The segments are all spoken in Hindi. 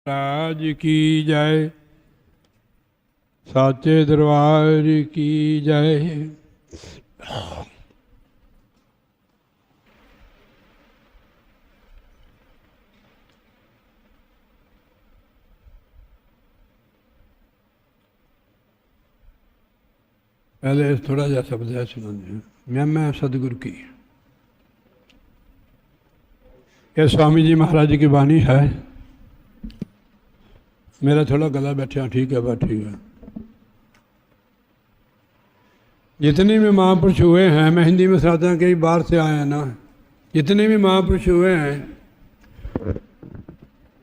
राज की जय, साचे दरबार की जय। पहले थोड़ा जा शब्द है सुना। मैं सदगुरु की, ये स्वामी जी महाराज की वाणी है। मेरा थोड़ा गला बैठा, ठीक है बात, ठीक है। जितने भी महापुरुष हुए हैं, मैं हिंदी में सुनाता हूँ, कई बार से आए हैं ना, जितने भी महापुरुष हुए हैं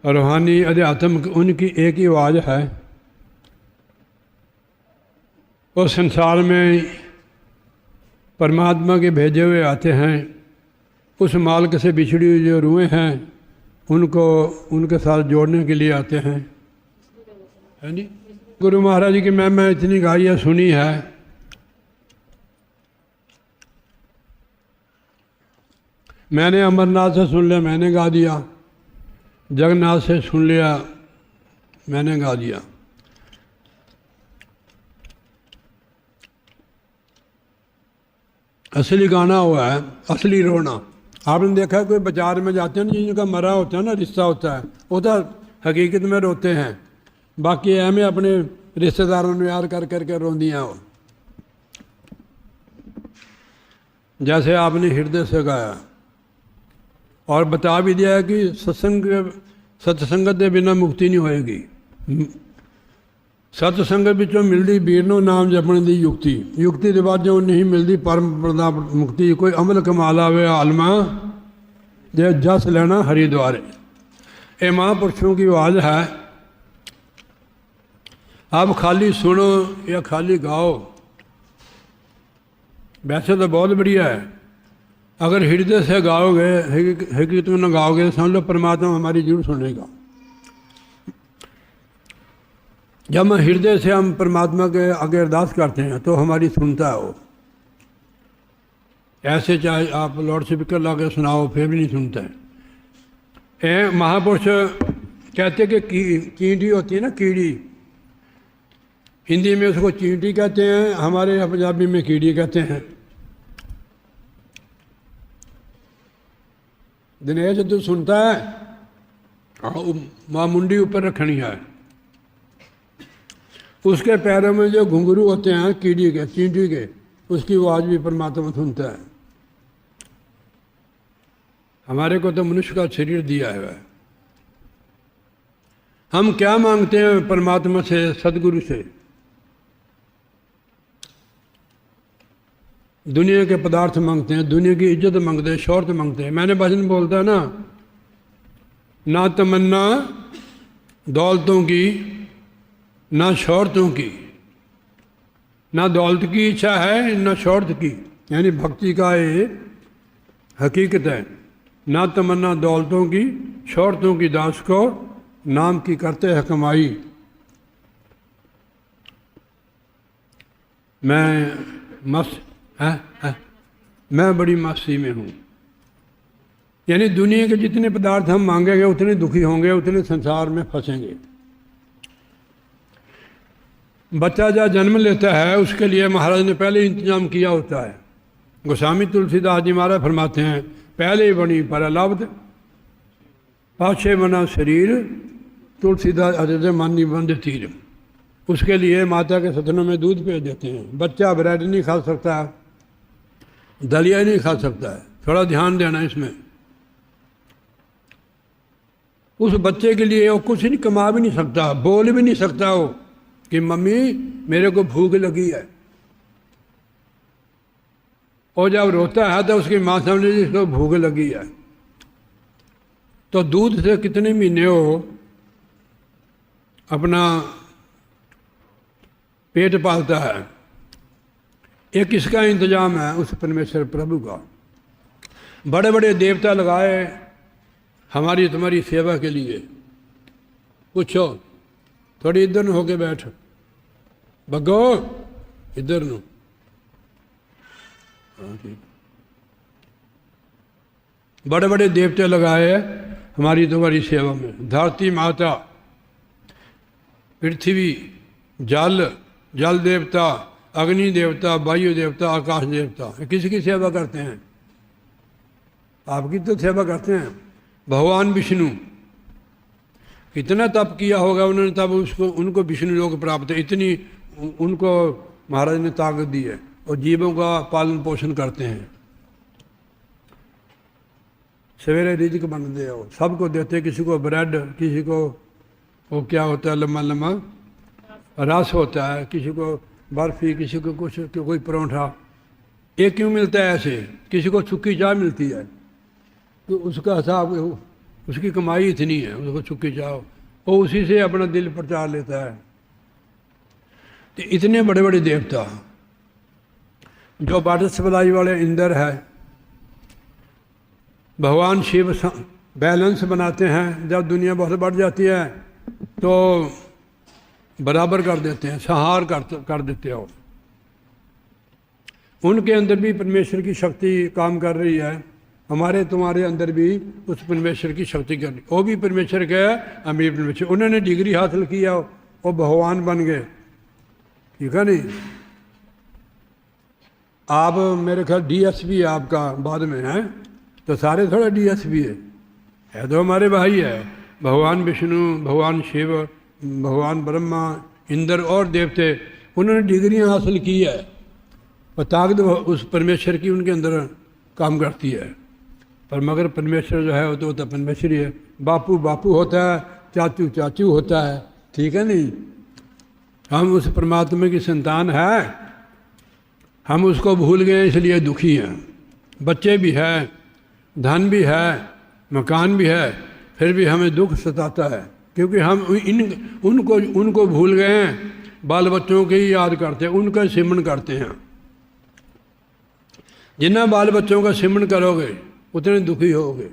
रूहानी अध्यात्म, उनकी एक ही आवाज़ है। वो संसार में परमात्मा के भेजे हुए आते हैं, उस मालिक से बिछड़ी हुई जो रूहें हैं उनको उनके साथ जोड़ने के लिए आते हैं, है नी। गुरु महाराज जी की मैं इतनी गालियाँ सुनी है। मैंने अमरनाथ से सुन लिया, मैंने गा दिया। जगन्नाथ से सुन लिया, मैंने गा दिया। असली गाना हुआ है, असली रोना। आपने देखा है कोई बाजार में जाते हैं ना, जिनका मरा होता है ना, रिश्ता होता है, वो तो हकीकत में रोते हैं। बाकी एवं अपने रिश्तेदारों ने यार कर करके रोंदियाँ हो। जैसे आपने हृदय से गाया और बता भी दिया है कि सत्संगत के बिना मुक्ति नहीं होएगी। सत्संगत विचों मिलती बीरनों नाम जपने की युक्ति, युक्ति के बाद जो नहीं मिलती परम प्रदा मुक्ति। कोई अमल कमा लावे आलमा, जे जस लेना हरिद्वारे। ये महापुरुषों की आवाज़ है। आप खाली सुनो या खाली गाओ, वैसे तो बहुत बढ़िया है। अगर हृदय से गाओगे, हकीकत में गाओगे, समझ लो परमात्मा हमारी जरूर सुनेगा। जब हम हृदय से हम परमात्मा के आगे अरदास करते हैं तो हमारी सुनता है वो। ऐसे चाहे आप लाउड स्पीकर ला के सुनाओ फिर भी नहीं सुनता है। महापुरुष कहते हैं कि चींटी होती है ना, कीड़ी, हिंदी में उसको चींटी कहते हैं, हमारे पंजाबी में कीड़ी कहते हैं। दिनेश तू सुनता है? माँ मुंडी ऊपर रखनी है। उसके पैरों में जो घुंघरू होते हैं कीड़ी के, चींटी के, उसकी आवाज़ भी परमात्मा सुनता है। हमारे को तो मनुष्य का शरीर दिया है। हम क्या मांगते हैं परमात्मा से, सदगुरु से? दुनिया के पदार्थ मांगते हैं, दुनिया की इज्जत मांगते हैं, शौहरत मांगते हैं। मैंने भजन बोलता है ना तमन्ना दौलतों की, ना शौहरतों की, ना दौलत की इच्छा है, ना शौहरत की। यानी भक्ति का ये हकीकत है। ना तमन्ना दौलतों की, शौहरतों की दास को, नाम की करते हैं कमाई। मैं मस्त है, मैं बड़ी मस्ती में हूँ। यानी दुनिया के जितने पदार्थ हम मांगेंगे उतने दुखी होंगे, उतने संसार में फंसेंगे। बच्चा जब जन्म लेता है उसके लिए महाराज ने पहले इंतजाम किया होता है। गोस्वामी तुलसीदास जी महाराज फरमाते हैं, पहले बनी परलब्ध, पाछे बना शरीर, तुलसीदास अजय मानी बंद तीर। उसके लिए माता के सदनों में दूध भेज देते हैं। बच्चा ब्रेड नहीं खा सकता, दलिया नहीं खा सकता है। थोड़ा ध्यान देना इसमें। उस बच्चे के लिए वो कुछ नहीं, कमा भी नहीं सकता, बोल भी नहीं सकता वो कि मम्मी मेरे को भूख लगी है। और जब रोता है तो उसकी माँ समझ लीजिए इसको भूख लगी है। तो दूध से कितने महीने हो अपना पेट पालता है। एक किसका इंतजाम है? उस परमेश्वर प्रभु का। बड़े बड़े देवता लगाए हमारी तुम्हारी सेवा के लिए। पूछो, थोड़ी इधर न होके बैठ, बगो इधर न। बड़े बड़े देवते लगाए हमारी तुम्हारी सेवा में। धरती माता पृथ्वी, जल, जल देवता, अग्नि देवता, वायु देवता, आकाश देवता, किसकी सेवा करते हैं? आपकी तो सेवा करते हैं। भगवान विष्णु, कितना तप किया होगा उन्होंने, तब उसको उनको विष्णु लोक प्राप्त है। इतनी उनको महाराज ने ताकत दी है, और जीवों का पालन पोषण करते हैं। सवेरे रिज़्क़ बनते हो, सबको देते, किसी को ब्रेड, किसी को वो क्या होता है लम्बा लम्बा रस होता है, किसी को बर्फ़ी, किसी को कुछ, कोई परोठा। ये क्यों मिलता है ऐसे? किसी को सूखी चाय मिलती है, तो उसका हिसाब, उसकी कमाई इतनी है, उसको सूखी चाय, वो उसी से अपना दिल प्रचार लेता है। तो इतने बड़े बड़े देवता, जो वाटर सप्लाई वाले इंद्र है, भगवान शिव बैलेंस बनाते हैं। जब दुनिया बहुत बढ़ जाती है तो बराबर कर देते हैं, संहार कर देते हो। उनके अंदर भी परमेश्वर की शक्ति काम कर रही है, हमारे तुम्हारे अंदर भी उस परमेश्वर की शक्ति कर रही। वो भी परमेश्वर के है, हम भी परमेश्वर। उन्होंने डिग्री हासिल किया, वो भगवान बन गए, ठीक है नहीं? आप मेरे ख्याल डीएसपी आपका बाद में है, तो सारे थोड़ा डीएसपी है तो हमारे भाई है। भगवान विष्णु, भगवान शिव, भगवान ब्रह्मा, इंद्र और देवते, उन्होंने डिग्रियां हासिल की है, और ताकत उस परमेश्वर की उनके अंदर काम करती है। पर मगर परमेश्वर जो है वो तो परमेश्वर ही है। बापू बापू होता है, चाचू चाचू होता है, ठीक है नहीं? हम उस परमात्मा की संतान है, हम उसको भूल गए, इसलिए दुखी हैं। बच्चे भी हैं, धन भी है, मकान भी है, फिर भी हमें दुख सताता है, क्योंकि हम उनको भूल गए हैं। बाल बच्चों के ही याद करते हैं, उनका सिमरन करते हैं। जितना बाल बच्चों का सिमरन करोगे उतने दुखी होगे।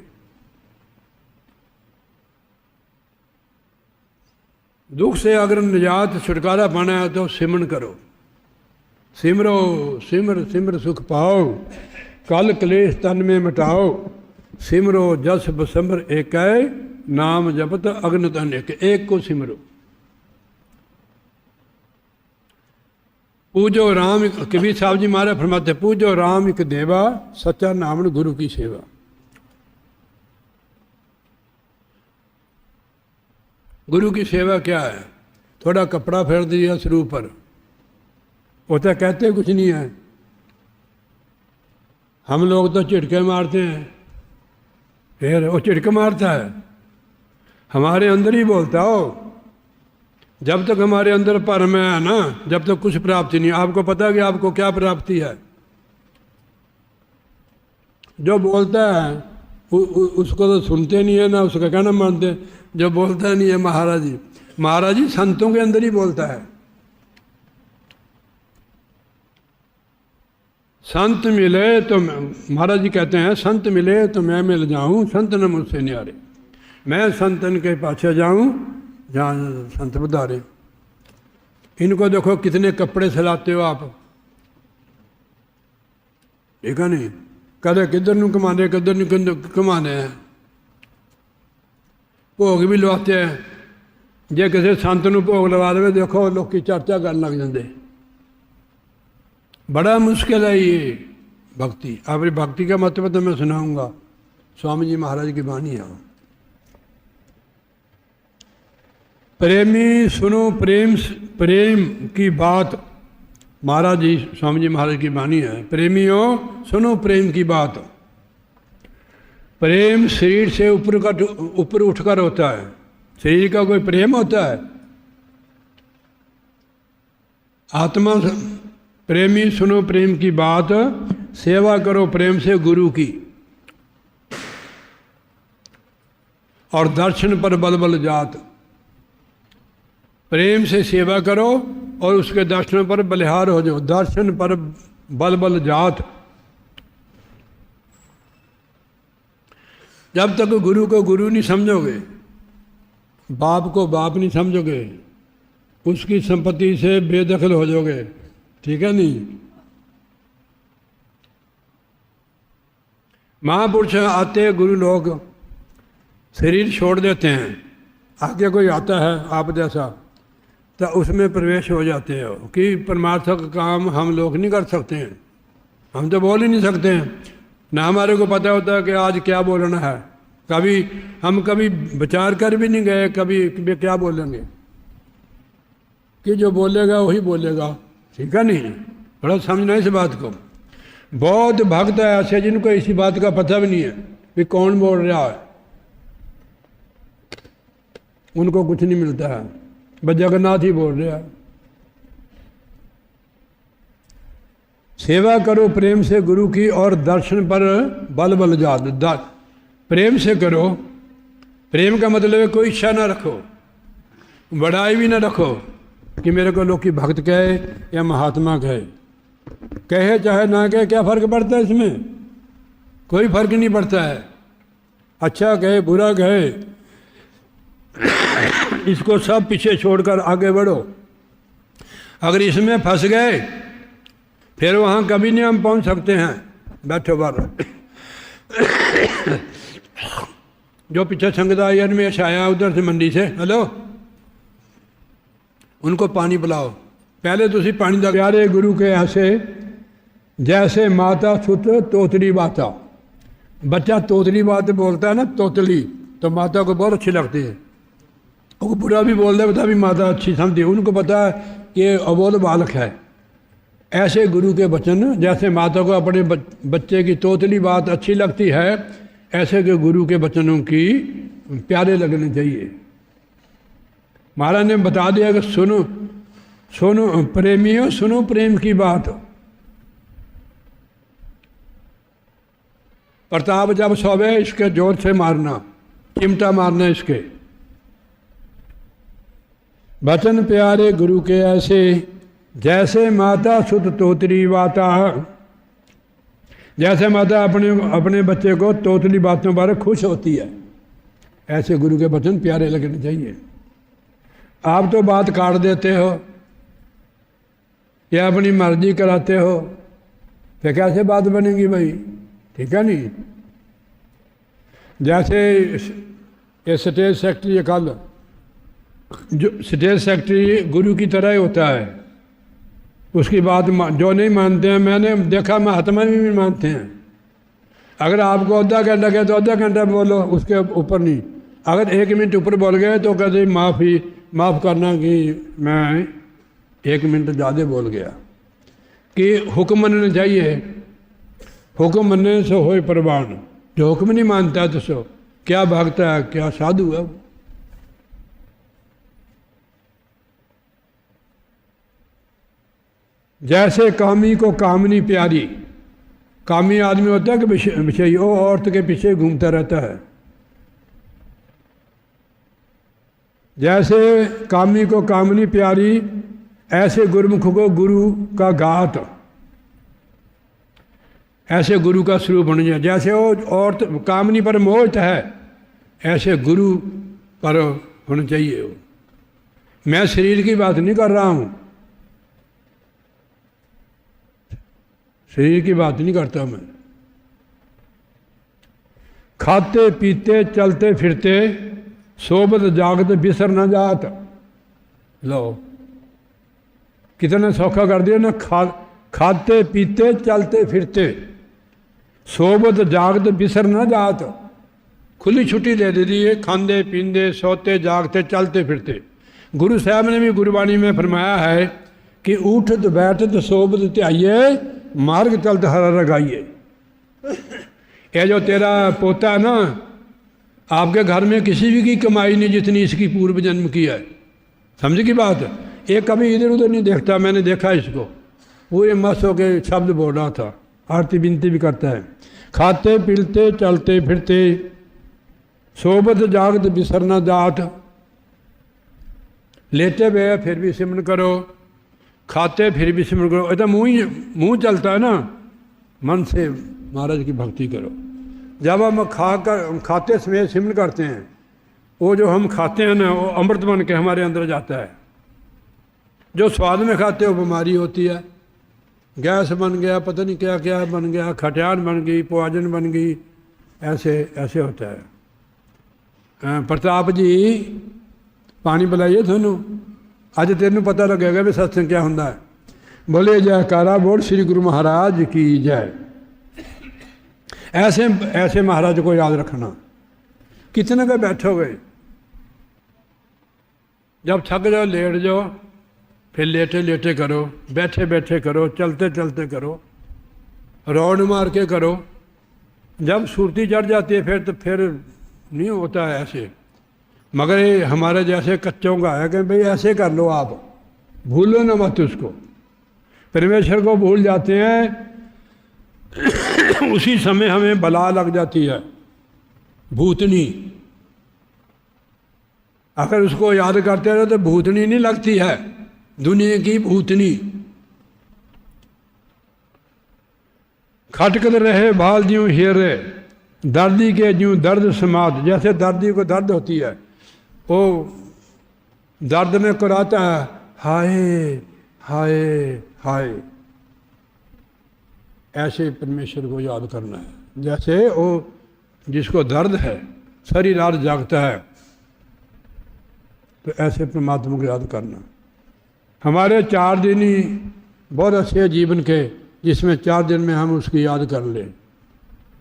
दुख से अगर निजात छुटकारा पाना है तो सिमरन करो। सिमरो सिमर सिमर सुख पाओ, कल क्लेश तन में मिटाओ। सिमरो जस बसमर एक नाम जपत अग्न तन एक को सिमरो। पूजो राम, कबीर साहब जी महाराज फरमाते, पूजो राम एक देवा, सच्चा नामन गुरु की सेवा। गुरु की सेवा क्या है? थोड़ा कपड़ा फेर दिया सिर पर, वो तो कहते कुछ नहीं है। हम लोग तो झिड़के मारते हैं, फिर वो झिड़क मारता है, हमारे अंदर ही बोलता हो। जब तक हमारे अंदर परम है ना, जब तक कुछ प्राप्ति नहीं। आपको पता है कि आपको क्या प्राप्ति है? जो बोलता है उसको तो सुनते नहीं है ना, उसका कहना मानते। जो बोलता नहीं है महाराज जी संतों के अंदर ही बोलता है। संत मिले तो, महाराज जी कहते हैं, संत मिले तो मैं मिल जाऊं, संत न मुझसे न्यारे। मैं संतन के पाछे जाऊं जहाँ संत बधारे। इनको देखो कितने कपड़े सिलाते हो आप, ठीक है नहीं? कदे किधर नू कमाने, किधर नू कमाने हैं। भोग भी लवाते हैं। जे किसी संत नू भोग लवा दे, देखो लोग चर्चा करने लग जाते। बड़ा मुश्किल है ये भक्ति। अपनी भक्ति का मतलब तो मैं सुनाऊंगा, स्वामी जी महाराज की वाणी है। प्रेमी सुनो प्रेम की बात, महाराज जी स्वामी जी महाराज की वाणी है। प्रेमियों सुनो प्रेम की बात। प्रेम शरीर से ऊपर उठकर होता है। शरीर का कोई प्रेम होता है? आत्मा प्रेमी सुनो प्रेम की बात, सेवा करो प्रेम से गुरु की, और दर्शन पर बल बल जात। प्रेम से सेवा करो और उसके दर्शन पर बलिहार हो जाओ। दर्शन पर बल बल जात। जब तक गुरु को गुरु नहीं समझोगे, बाप को बाप नहीं समझोगे, उसकी संपत्ति से बेदखल हो जाओगे, ठीक है नहीं? महापुरुष आते गुरु लोग शरीर छोड़ देते हैं, आगे कोई आता है आप जैसा, तो उसमें प्रवेश हो जाते हो कि परमार्थ का काम हम लोग नहीं कर सकते हैं, हम तो बोल ही नहीं सकते हैं ना, हमारे को पता होता है कि आज क्या बोलना है। कभी विचार कर भी नहीं गए कभी क्या बोलेंगे, कि जो बोलेगा वही बोलेगा, ठीक है नहीं। थोड़ा समझना इस बात को। बहुत भक्त है ऐसे जिनको इसी बात का पता भी नहीं है कि कौन बोल रहा है, उनको कुछ नहीं मिलता है, बस जगन्नाथ ही बोल रहा है। सेवा करो प्रेम से गुरु की और दर्शन पर बल बल जात। प्रेम से करो, प्रेम का मतलब है कोई इच्छा ना रखो, बड़ाई भी ना रखो कि मेरे को लोग की भक्त कहे या महात्मा कहे चाहे ना कहे, क्या फर्क पड़ता है इसमें? कोई फर्क नहीं पड़ता है। अच्छा कहे बुरा कहे, इसको सब पीछे छोड़कर आगे बढ़ो। अगर इसमें फंस गए फिर वहाँ कभी नहीं हम पहुँच सकते हैं। बैठो बाहर। जो पीछे संगदायन में आया उधर से मंडी से, हेलो, उनको पानी पिलाओ। पहले तुसी पानी दा। प्यारे गुरु के ऐसे जैसे माता सुत तोतली बाता। बच्चा तोतली बात बोलता है ना, तोतली, तो माता को बहुत अच्छी लगती है। वो बुरा भी बोल दे बता भी माता अच्छी समझती है, उनको पता है कि अबोध बालक है। ऐसे गुरु के वचन, जैसे माता को अपने बच्चे की तोतली बात अच्छी लगती है, ऐसे के गुरु के वचनों की प्यारे लगने चाहिए। महाराज ने बता दिया कि सुनो सुनो प्रेमियों, सुनो प्रेम की बात। प्रताप जब सोवे इसके जोर से मारना, चिमटा मारना इसके। वचन प्यारे गुरु के ऐसे जैसे माता सुत तोतली बाता। जैसे माता अपने बच्चे को तोतली बातों पर खुश होती है, ऐसे गुरु के वचन प्यारे लगने चाहिए। आप तो बात काट देते हो या अपनी मर्जी कराते हो, फिर कैसे बात बनेगी भाई? ठीक है नहीं। जैसे ये स्टेज सेक्रेटरी, कल जो स्टेज सेक्रेटरी गुरु की तरह ही होता है, उसकी बात जो नहीं मानते हैं, मैंने देखा महात्मा भी मानते हैं। अगर आपको आधा घंटा कहे तो आधा घंटा बोलो, उसके ऊपर नहीं। अगर 1 मिनट ऊपर बोल गए तो कहते माफ़ करना कि मैं 1 मिनट ज़्यादा बोल गया। कि हुक्म मनना चाहिए, हुक्म मनने से होए प्रवान। जो हुक्म नहीं मानता तो सो क्या भक्त है, क्या साधु है। जैसे कामी को कामनी प्यारी। कामी आदमी होता है कि विषय वो औरत के पीछे घूमता रहता है। जैसे कामी को कामनी प्यारी, ऐसे गुरुमुख को गुरु का गात। ऐसे गुरु का स्वरूप होना चाहिए। जैसे वो औरत कामनी पर मोहित है, ऐसे गुरु पर होना चाहिए। मैं शरीर की बात नहीं कर रहा हूँ, शरीर की बात नहीं करता मैं। खाते पीते चलते फिरते सोबत जागत बिसर न जात। लो कितना सौखा कर दिया ना। खाते पीते चलते फिरते सोबत जागत बिसर न जात। खुली छुट्टी दे दी है, खांदे पींदे सोते जागते चलते फिरते। गुरु साहब ने भी गुरबाणी में फरमाया है कि उठत बैठत सोबत त्याइए, मार्ग चलते हरा लगाइए। ये जो तेरा पोता है ना, आपके घर में किसी भी की कमाई नहीं जितनी इसकी पूर्व जन्म की है। समझ की बात? ये कभी इधर उधर नहीं देखता, मैंने देखा इसको पूरे मस्त होके शब्द बोल रहा था, आरती बिनती भी करता है। खाते पीते चलते फिरते सोबत जागत बिसरना जात। लेटे हुए फिर भी सिमरन करो, खाते फिर भी सिमरन करो। ऐसा मुँह चलता है ना, मन से महाराज की भक्ति करो। जब हम खाते समय सिमरन करते हैं, वो जो हम खाते हैं ना, वो अमृत बन के हमारे अंदर जाता है। जो स्वाद में खाते हो बीमारी होती है, गैस बन गया, पता नहीं क्या क्या बन गया, खटियान बन गई, पॉइजन बन गई, ऐसे होता है। प्रताप जी पानी पिलाइए थानू, अज तेन पता लगेगा भी सत्संग क्या होंदा है। बोले जयकारा बोल श्री गुरु महाराज की जय। ऐसे ऐसे महाराज को याद रखना। कितने पे बैठोगे, जब थक जाओ लेट जाओ, फिर लेटे लेटे करो, बैठे बैठे करो, चलते चलते करो, राउंड मार के करो। जब सुरती चढ़ जाती है फिर नहीं होता है ऐसे। मगर ये हमारे जैसे कच्चों का है कि भाई ऐसे कर लो, आप भूलो ना मत उसको। परमेश्वर को भूल जाते हैं उसी समय हमें बला लग जाती है, भूतनी। अगर उसको याद करते रहो तो भूतनी नहीं लगती है, दुनिया की भूतनी। खटकत रहे बाल ज्यों हेरे, दर्दी के ज्यों दर्द समात। जैसे दर्दी को दर्द होती है, वो दर्द में कराता है हाय हाय हाय। ऐसे परमेश्वर को याद करना है। जैसे वो जिसको दर्द है सारी रात जागता है, तो ऐसे परमात्मा को याद करना। हमारे 4 दिन ही बहुत अच्छे जीवन के, जिसमें 4 दिन में हम उसकी याद कर लें।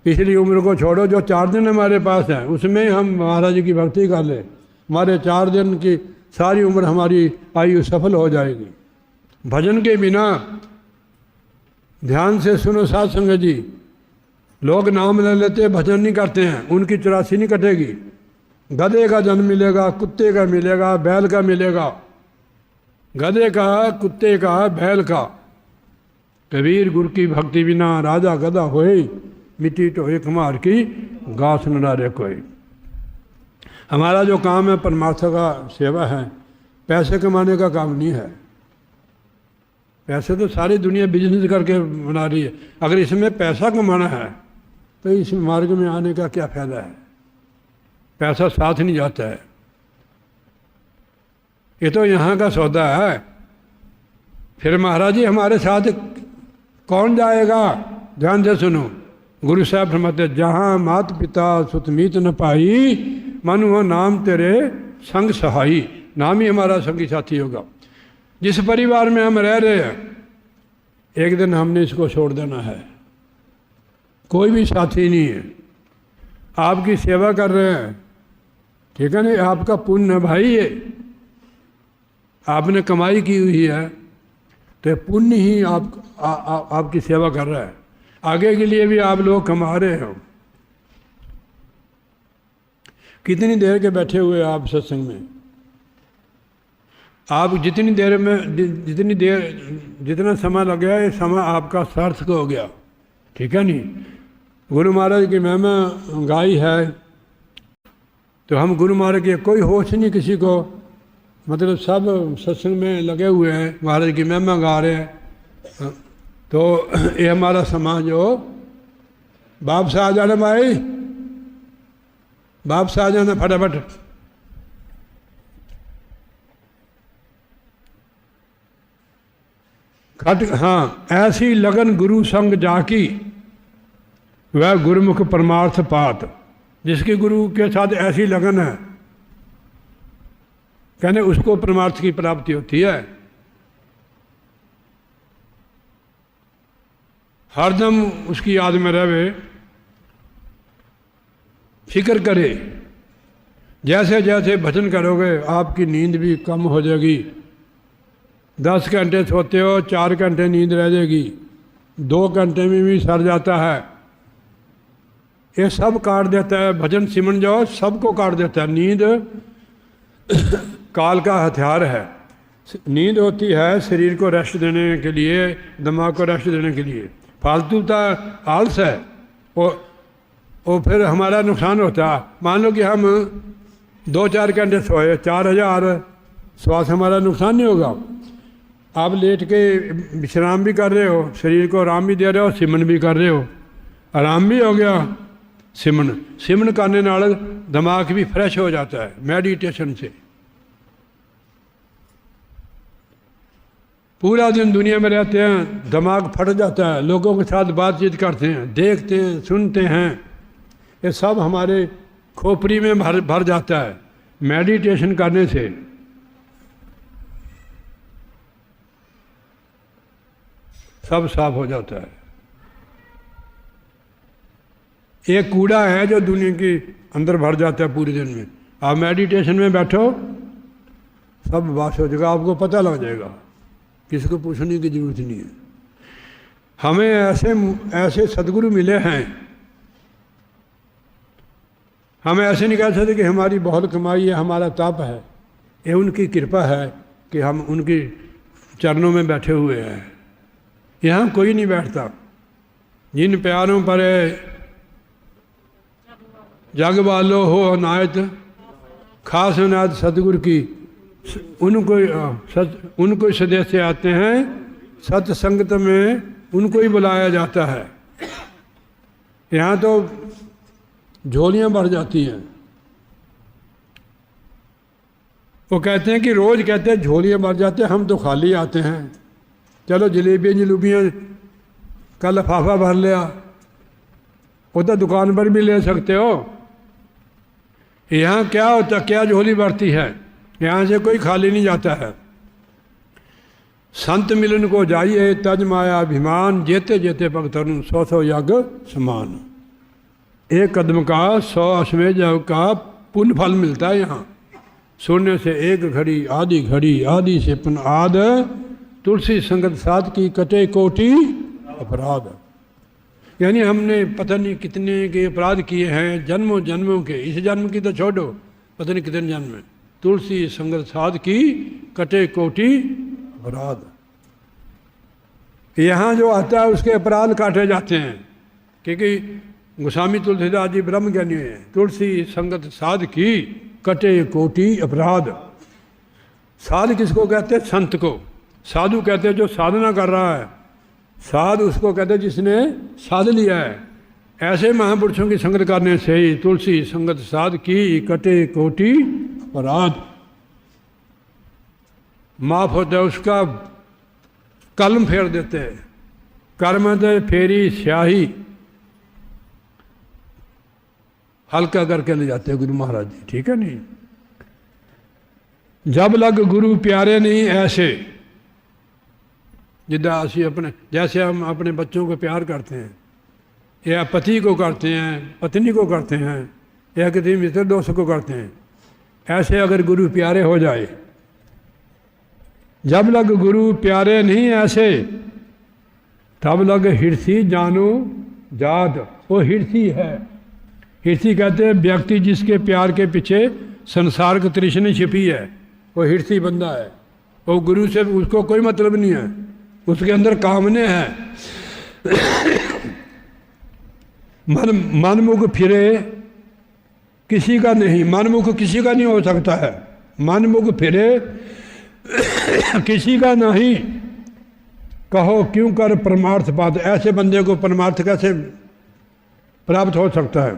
पिछली उम्र को छोड़ो, जो 4 दिन हमारे पास हैं उसमें हम महाराज जी की भक्ति कर लें, हमारे 4 दिन की सारी उम्र हमारी आयु सफल हो जाएगी। भजन के बिना, ध्यान से सुनो साध संगत जी, लोग नाम ले लेते भजन नहीं करते हैं, उनकी 84 नहीं कटेगी। गधे का जन्म मिलेगा, कुत्ते का मिलेगा, बैल का मिलेगा। गधे का, कुत्ते का, बैल का। कबीर गुरु की भक्ति बिना राजा गधा होए, मिट्टी टोए कुम्हार की घास न डाले कोई। हमारा जो काम है परमात्मा का सेवा है, पैसे कमाने का काम नहीं है। पैसे तो सारी दुनिया बिजनेस करके बना रही है। अगर इसमें पैसा कमाना है तो इस मार्ग में आने का क्या फायदा है? पैसा साथ नहीं जाता है। ये तो यहाँ का सौदा है। फिर महाराज जी हमारे साथ कौन जाएगा? ध्यान से सुनो, गुरु साहब फरमाते जहाँ मात पिता सुतमीत न पाई, मन वो नाम तेरे संग सहाई। नाम ही हमारा संगी साथी होगा। जिस परिवार में हम रह रहे हैं, एक दिन हमने इसको छोड़ देना है। कोई भी साथी नहीं है। आपकी सेवा कर रहे हैं, ठीक है ना, आपका पुण्य है भाई। ये आपने कमाई की हुई है, तो पुण्य ही आपकी सेवा कर रहा है। आगे के लिए भी आप लोग कमा रहे हो। कितनी देर के बैठे हुए आप सत्संग में? आप जितनी देर में जितना समय लग गया, ये समय आपका सार्थक हो गया, ठीक है नहीं। गुरु महाराज की महिमा गाई है, तो हम गुरु महाराज के कोई होश नहीं किसी को, मतलब सब सत्संग में लगे हुए हैं, महाराज की महिमा गा रहे हैं। तो ये हमारा समाज हो। बाप से आ जाना भाई, बाप से आ जाना फटाफट। हाँ, ऐसी लगन गुरु संग जाकी, वह गुरुमुख परमार्थ पात। जिसकी गुरु के साथ ऐसी लगन है, कहने उसको परमार्थ की प्राप्ति होती है। हरदम उसकी याद में रहे, फिक्र करे। जैसे जैसे भजन करोगे आपकी नींद भी कम हो जाएगी। 10 घंटे सोते हो, 4 घंटे नींद रह जाएगी, 2 घंटे में भी सर जाता है। ये सब काट देता है। भजन सिमरन जाओ, सबको काट देता है। नींद काल का हथियार है। नींद होती है शरीर को रेस्ट देने के लिए, दिमाग को रेस्ट देने के लिए। फालतूता आलस है, वो फिर हमारा नुकसान होता है। मान लो कि हम 2-4 घंटे सोए, 4000 श्वास, हमारा नुकसान नहीं होगा। आप लेट के विश्राम भी कर रहे हो, शरीर को आराम भी दे रहे हो, सिमरन भी कर रहे हो, आराम भी हो गया। सिमरन करने नाल दिमाग भी फ्रेश हो जाता है मेडिटेशन से। पूरा दिन दुनिया में रहते हैं, दिमाग फट जाता है, लोगों के साथ बातचीत करते हैं, देखते हैं, सुनते हैं, ये सब हमारे खोपड़ी में भर जाता है। मेडिटेशन करने से सब साफ हो जाता है। एक कूड़ा है जो दुनिया के अंदर भर जाता है पूरे दिन में। आप मेडिटेशन में बैठो, सब वाश हो जाएगा, आपको पता लग जाएगा, किसी को पूछने की जरूरत नहीं है। हमें ऐसे सदगुरु मिले हैं, हमें ऐसे नहीं कह सकते कि हमारी बहुत कमाई है, हमारा तप है। ये उनकी कृपा है कि हम उनके चरणों में बैठे हुए हैं। यहाँ कोई नहीं बैठता। जिन प्यारों पर जग वालो हो अनायत, खास अनायत सतगुरु की, उनको सदस्य आते हैं। सत्संगत में उनको ही बुलाया जाता है। यहाँ तो झोलियाँ भर जाती हैं। वो कहते हैं कि रोज़ कहते हैं झोलियाँ भर जाते हैं, हम तो खाली आते हैं। चलो जलेबियाँ का लिफाफा भर लिया, वो तो दुकान पर भी ले सकते हो। यहाँ क्या होता, क्या झोली भरती है? यहाँ से कोई खाली नहीं जाता है। संत मिलन को जाइए तज माया अभिमान, जेते जेते भगत तरुण 100 यज्ञ समान। एक कदम का 100 अश्वमेध का पुण्य फल मिलता है। यहाँ सुनने से एक घड़ी आधी घड़ी, आधी से पुन आद, तुलसी संगत साथ की कटे कोटि अपराध। यानी हमने पता नहीं कितने के अपराध किए हैं जन्मों जन्मों के। इस जन्म की तो छोड़ो, पता नहीं कितने जन्म में। तुलसी संगत साध की कटे कोटि अपराध। यहाँ जो आता है उसके अपराध काटे जाते हैं, क्योंकि गोस्वामी तुलसीदास जी ब्रह्म ज्ञानी है। तुलसी संगत साध की कटे कोटि अपराध। साध किसको कहते हैं? संत को। साधु कहते हैं जो साधना कर रहा है। साध उसको कहते हैं जिसने साध लिया है। ऐसे महापुरुषों की संगत करने से ही तुलसी संगत साध की कटे कोटि अपराध माफ होता है। उसका कलम फेर देते हैं। कर्म दे फेरी स्याही हल्का करके ले जाते हैं गुरु महाराज जी। ठीक है नहीं? जब लग गुरु प्यारे नहीं ऐसे, जिदा असी अपने, जैसे हम अपने बच्चों को प्यार करते हैं, या पति को करते हैं, पत्नी को करते हैं, या किसी मित्र दोस्त को करते हैं, ऐसे अगर गुरु प्यारे हो जाए। जब लग गुरु प्यारे नहीं ऐसे, तब लग हिरसी जानो जात। वो हिरसी है। हिरसी कहते हैं व्यक्ति जिसके प्यार के पीछे संसार की तृष्णा छिपी है, वो हिरसी बंदा है। वो गुरु से उसको कोई मतलब नहीं है, उसके अंदर कामने हैं। मनमुख फिरे किसी का नहीं, मनमुख किसी का नहीं हो सकता है। मनमुख फिरे किसी का नहीं, कहो क्यों कर परमार्थ पात। ऐसे बंदे को परमार्थ कैसे प्राप्त हो सकता है?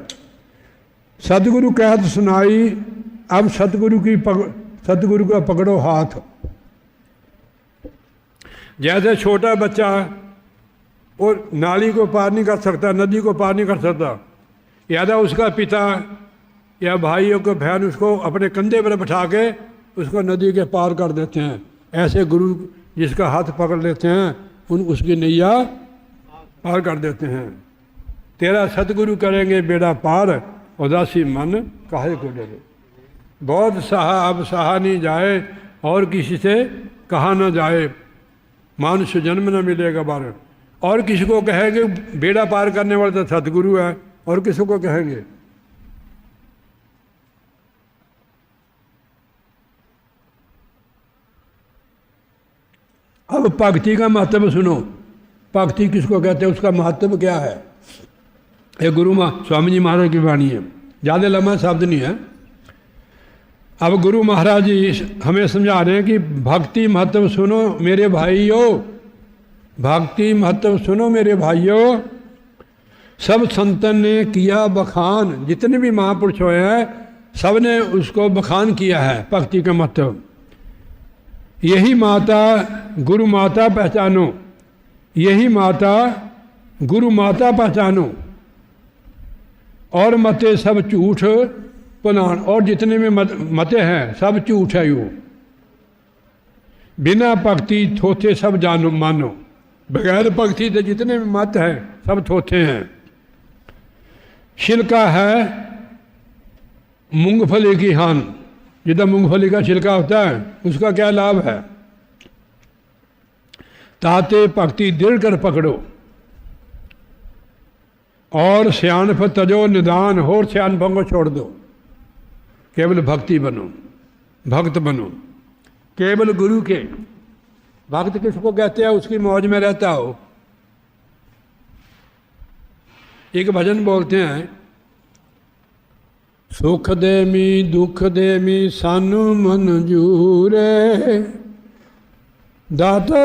सतगुरु कहत सुनाई, अब सतगुरु का पकड़ो हाथ। जैसे छोटा बच्चा और नाली को पार नहीं कर सकता, नदी को पार नहीं कर सकता, या उसका पिता या भाई को बहन उसको अपने कंधे पर बैठा के उसको नदी के पार कर देते हैं। ऐसे गुरु जिसका हाथ पकड़ लेते हैं उसकी नैया पार कर देते हैं। तेरा सतगुरु करेंगे बेड़ा पार, उदासी मन काहे को डरे। बहुत सहा अब सहा नहीं जाए, और किसी से कहा ना जाए, मानुष्य जन्म न मिलेगा बार। और किसी को कहेंगे बेड़ा पार करने वाला तो सतगुरु है, और किसी को कहेंगे। अब भक्ति का महत्व सुनो। भक्ति किसको कहते हैं, उसका महत्व क्या है? ये गुरु स्वामी जी महाराज की वाणी है, ज़्यादा लंबा शब्द नहीं है। अब गुरु महाराज जी हमें समझा रहे हैं कि भक्ति महत्व सुनो मेरे भाइयों, भक्ति महत्व सुनो मेरे भाइयों। सब संतन ने किया बखान, जितने भी महापुरुष हुए हैं सब ने उसको बखान किया है भक्ति का महत्व। यही माता गुरु माता पहचानो, यही माता गुरु माता पहचानो। और मते सब झूठ पुराण, और जितने में मते हैं सब झूठ है। यो बिना भक्ति थोथे सब जानो मानो। बगैर भक्ति के जितने भी मत हैं सब थोथे हैं। छिलका है मूंगफली की हान, जितना मूंगफली का छिलका होता है उसका क्या लाभ है? ताते भक्ति दृढ़ कर पकड़ो और सियाणप तजो निदान, और सियाणपों को छोड़ दो, केवल भक्ति बनो, भक्त बनो, केवल गुरु के। भक्त किसको कहते हैं? उसकी मौज में रहता हो। एक भजन बोलते हैं, सुख देमी दुख देमी सानू मंजूरे, दाता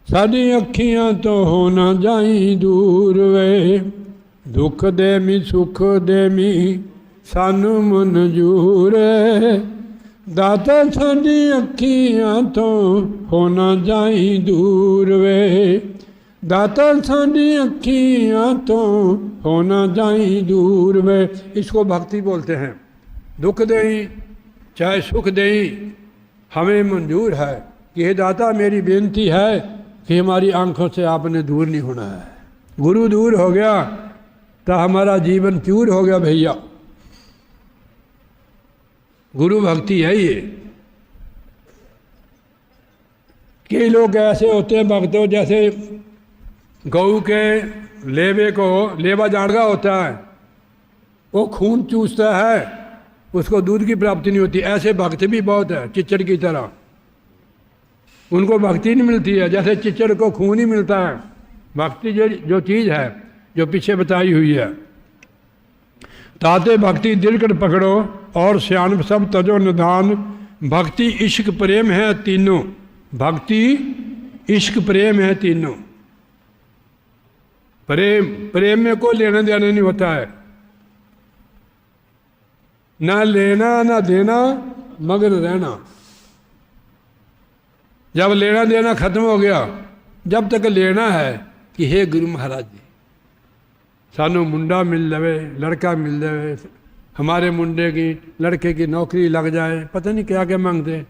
साडी अखियां तो हो ना जाई दूर वे, दुख देमी सुख देमी सानू मंजूर, दाता साडी अखियां तो हो ना जाई दूर वे, दाता साडी अखियां तो हो ना जाई दूर वे। इसको भक्ति बोलते हैं। दुख देई चाहे सुख देई हमें मंजूर है कि हे दाता मेरी बेनती है कि हमारी आंखों से आपने दूर नहीं होना है। गुरु दूर हो गया तो हमारा जीवन चूर हो गया भैया। गुरु भक्ति है ये। कई लोग ऐसे होते हैं भक्तों, जैसे गऊ के लेवे को लेवा जाड़गा होता है, वो खून चूसता है, उसको दूध की प्राप्ति नहीं होती। ऐसे भक्त भी बहुत है चिच्चड़ की तरह, उनको भक्ति नहीं मिलती है। जैसे चिच्चड़ को खून ही मिलता है, भक्ति जो चीज़ है जो पीछे बताई हुई है। ताते भक्ति दिल कर पकड़ो और सियाणप सब तजो निदान, भक्ति इश्क प्रेम है तीनों, भक्ति इश्क प्रेम है तीनों। प्रेम में कोई लेना देना नहीं होता है, ना लेना ना देना मगर रहना। जब लेना देना खत्म हो गया, जब तक लेना है कि हे गुरु महाराज जी सानू मुंडा मिल जाए, लड़का मिल जाए, हमारे मुंडे की लड़के की नौकरी लग जाए, पता नहीं क्या क्या मांगते।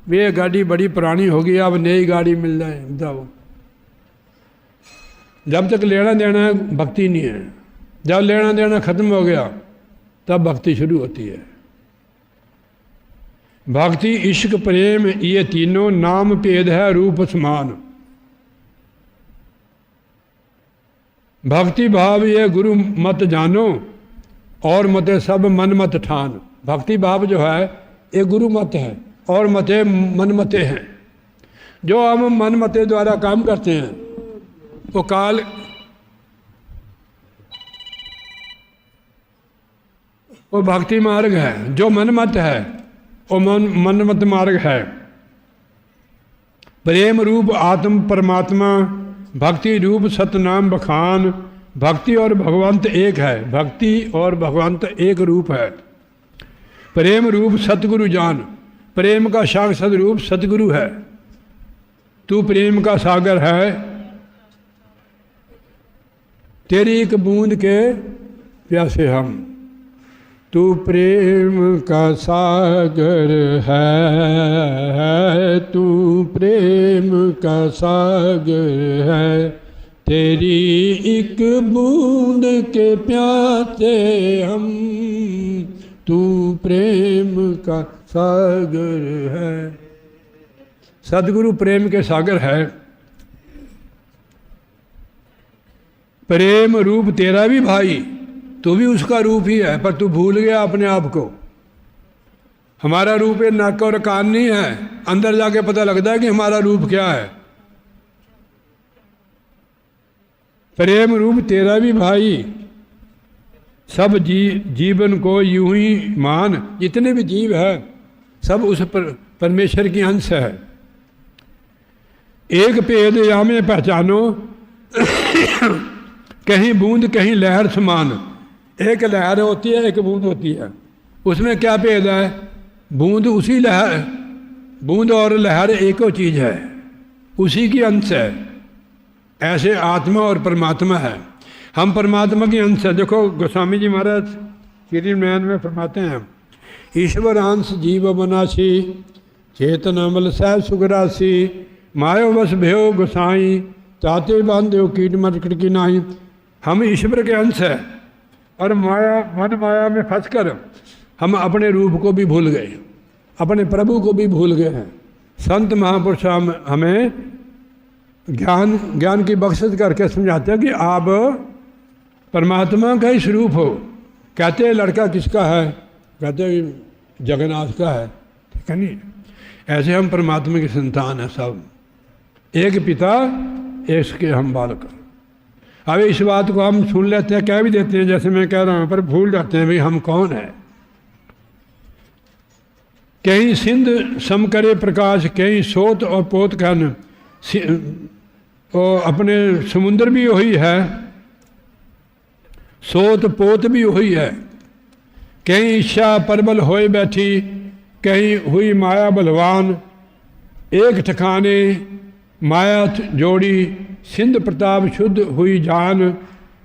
ये गाड़ी बड़ी पुरानी होगी, अब नई गाड़ी मिल जाए, बताओ। जब तक लेना देना है भक्ति नहीं है। जब लेना देना खत्म हो गया तब भक्ति शुरू होती है। भक्ति इश्क प्रेम ये तीनों नाम भेद है रूप समान। भक्ति भाव ये गुरु मत जानो और मते सब मन मत ठान। भक्ति भाव जो है ये गुरु मत है और मते मन मते हैं। जो हम मन मते द्वारा काम करते हैं वो काल वो भक्ति मार्ग है। जो मन मत है वो मन मत मार्ग है। प्रेम रूप आत्म परमात्मा, भक्ति रूप सतनाम बखान। भक्ति और भगवंत एक है, भक्ति और भगवंत एक रूप है। प्रेम रूप सतगुरु जान, प्रेम का साक्षात रूप सतगुरु है। तू प्रेम का सागर है, तेरी एक बूंद के प्यासे हम। तू प्रेम का सागर है, तू प्रेम का सागर है, तेरी एक बूंद के प्यासे हम। तू प्रेम का सागर है। सदगुरु प्रेम के सागर है। प्रेम रूप तेरा भी भाई, तू भी उसका रूप ही है, पर तू भूल गया अपने आप को। हमारा रूप ये नाक और कान नहीं है, अंदर जाके पता लगता है कि हमारा रूप क्या है। प्रेम रूप तेरा भी भाई, सब जीवन को यूं ही मान। जितने भी जीव है सब उस परमेश्वर की अंश है। एक भेद या में पहचानो, कहीं बूंद कहीं लहर समान। एक लहर होती है एक बूंद होती है, उसमें क्या भेद है? बूंद उसी लहर, बूंद और लहर एक ही चीज़ है, उसी की अंश है। ऐसे आत्मा और परमात्मा है। हम परमात्मा की अंश है। देखो गोस्वामी जी महाराज श्री नयन में फरमाते हैं, ईश्वर अंश जीव बनासी, चेतन अमल सह सुगरासी, मायो बस भयो गोसाई, ताते बांधो कीट मरकट की नाई। हम ईश्वर के अंश है और मन माया में फंसकर हम अपने रूप को भी भूल गए, अपने प्रभु को भी भूल गए हैं। संत महापुरुष हमें ज्ञान की बख्शिश करके समझाते हैं कि आप परमात्मा का ही स्वरूप हो। कहते हैं लड़का किसका है, कहते हैं जगन्नाथ का है, ठीक है नहीं। ऐसे हम परमात्मा की संतान है सब, एक पिता एक के हम बालक। अब इस बात को हम सुन लेते हैं, कह भी देते हैं जैसे मैं कह रहा हूँ, पर भूल जाते हैं भाई हम कौन है। कहीं सिंध सम करे प्रकाश, कहीं सोत और पोत कहन। और अपने समुद्र भी वही है, सोत पोत भी वही है। कहीं इच्छा परबल होए बैठी, कहीं हुई माया बलवान। एक ठिकाने माया जोड़ी, सिंध प्रताप शुद्ध हुई जान।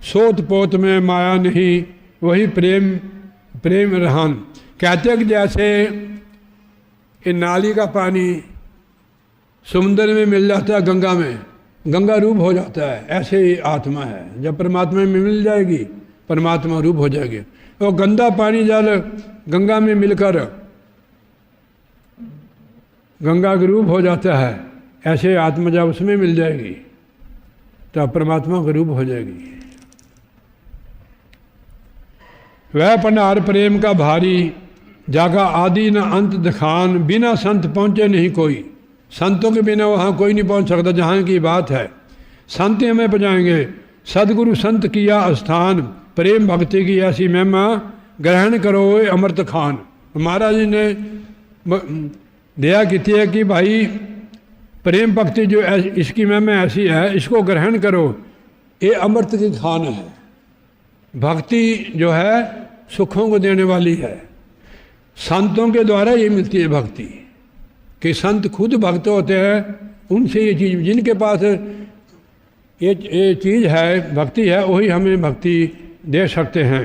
सोत पोत में माया नहीं, वही प्रेम रहान। कहते कि जैसे ये नाली का पानी समुद्र में मिल जाता है, गंगा में गंगा रूप हो जाता है, ऐसे ही आत्मा है। जब परमात्मा में मिल जाएगी परमात्मा रूप हो जाएगी। और गंदा पानी जल गंगा में मिलकर गंगा का रूप हो जाता है, ऐसे आत्मा जब उसमें मिल जाएगी तब परमात्मा का रूप हो जाएगी। वह भंडार प्रेम का भारी, जागा आदि न अंत दिखान। बिना संत पहुँचे नहीं कोई, संतों के बिना वहाँ कोई नहीं पहुँच सकता जहाँ की बात है। संत हमें पहुँचाएंगे। सदगुरु संत किया स्थान, प्रेम भक्ति की ऐसी महिमा। ग्रहण करो अमृत खान। महाराज जी ने दया की है कि भाई प्रेम भक्ति जो इसकी महिमा ऐसी है, इसको ग्रहण करो, ये अमृत की खान है। भक्ति जो है सुखों को देने वाली है। संतों के द्वारा ये मिलती है भक्ति, कि संत खुद भक्त होते हैं, उनसे ये चीज़, जिनके पास ये चीज़ है भक्ति है, वही हमें भक्ति दे सकते हैं।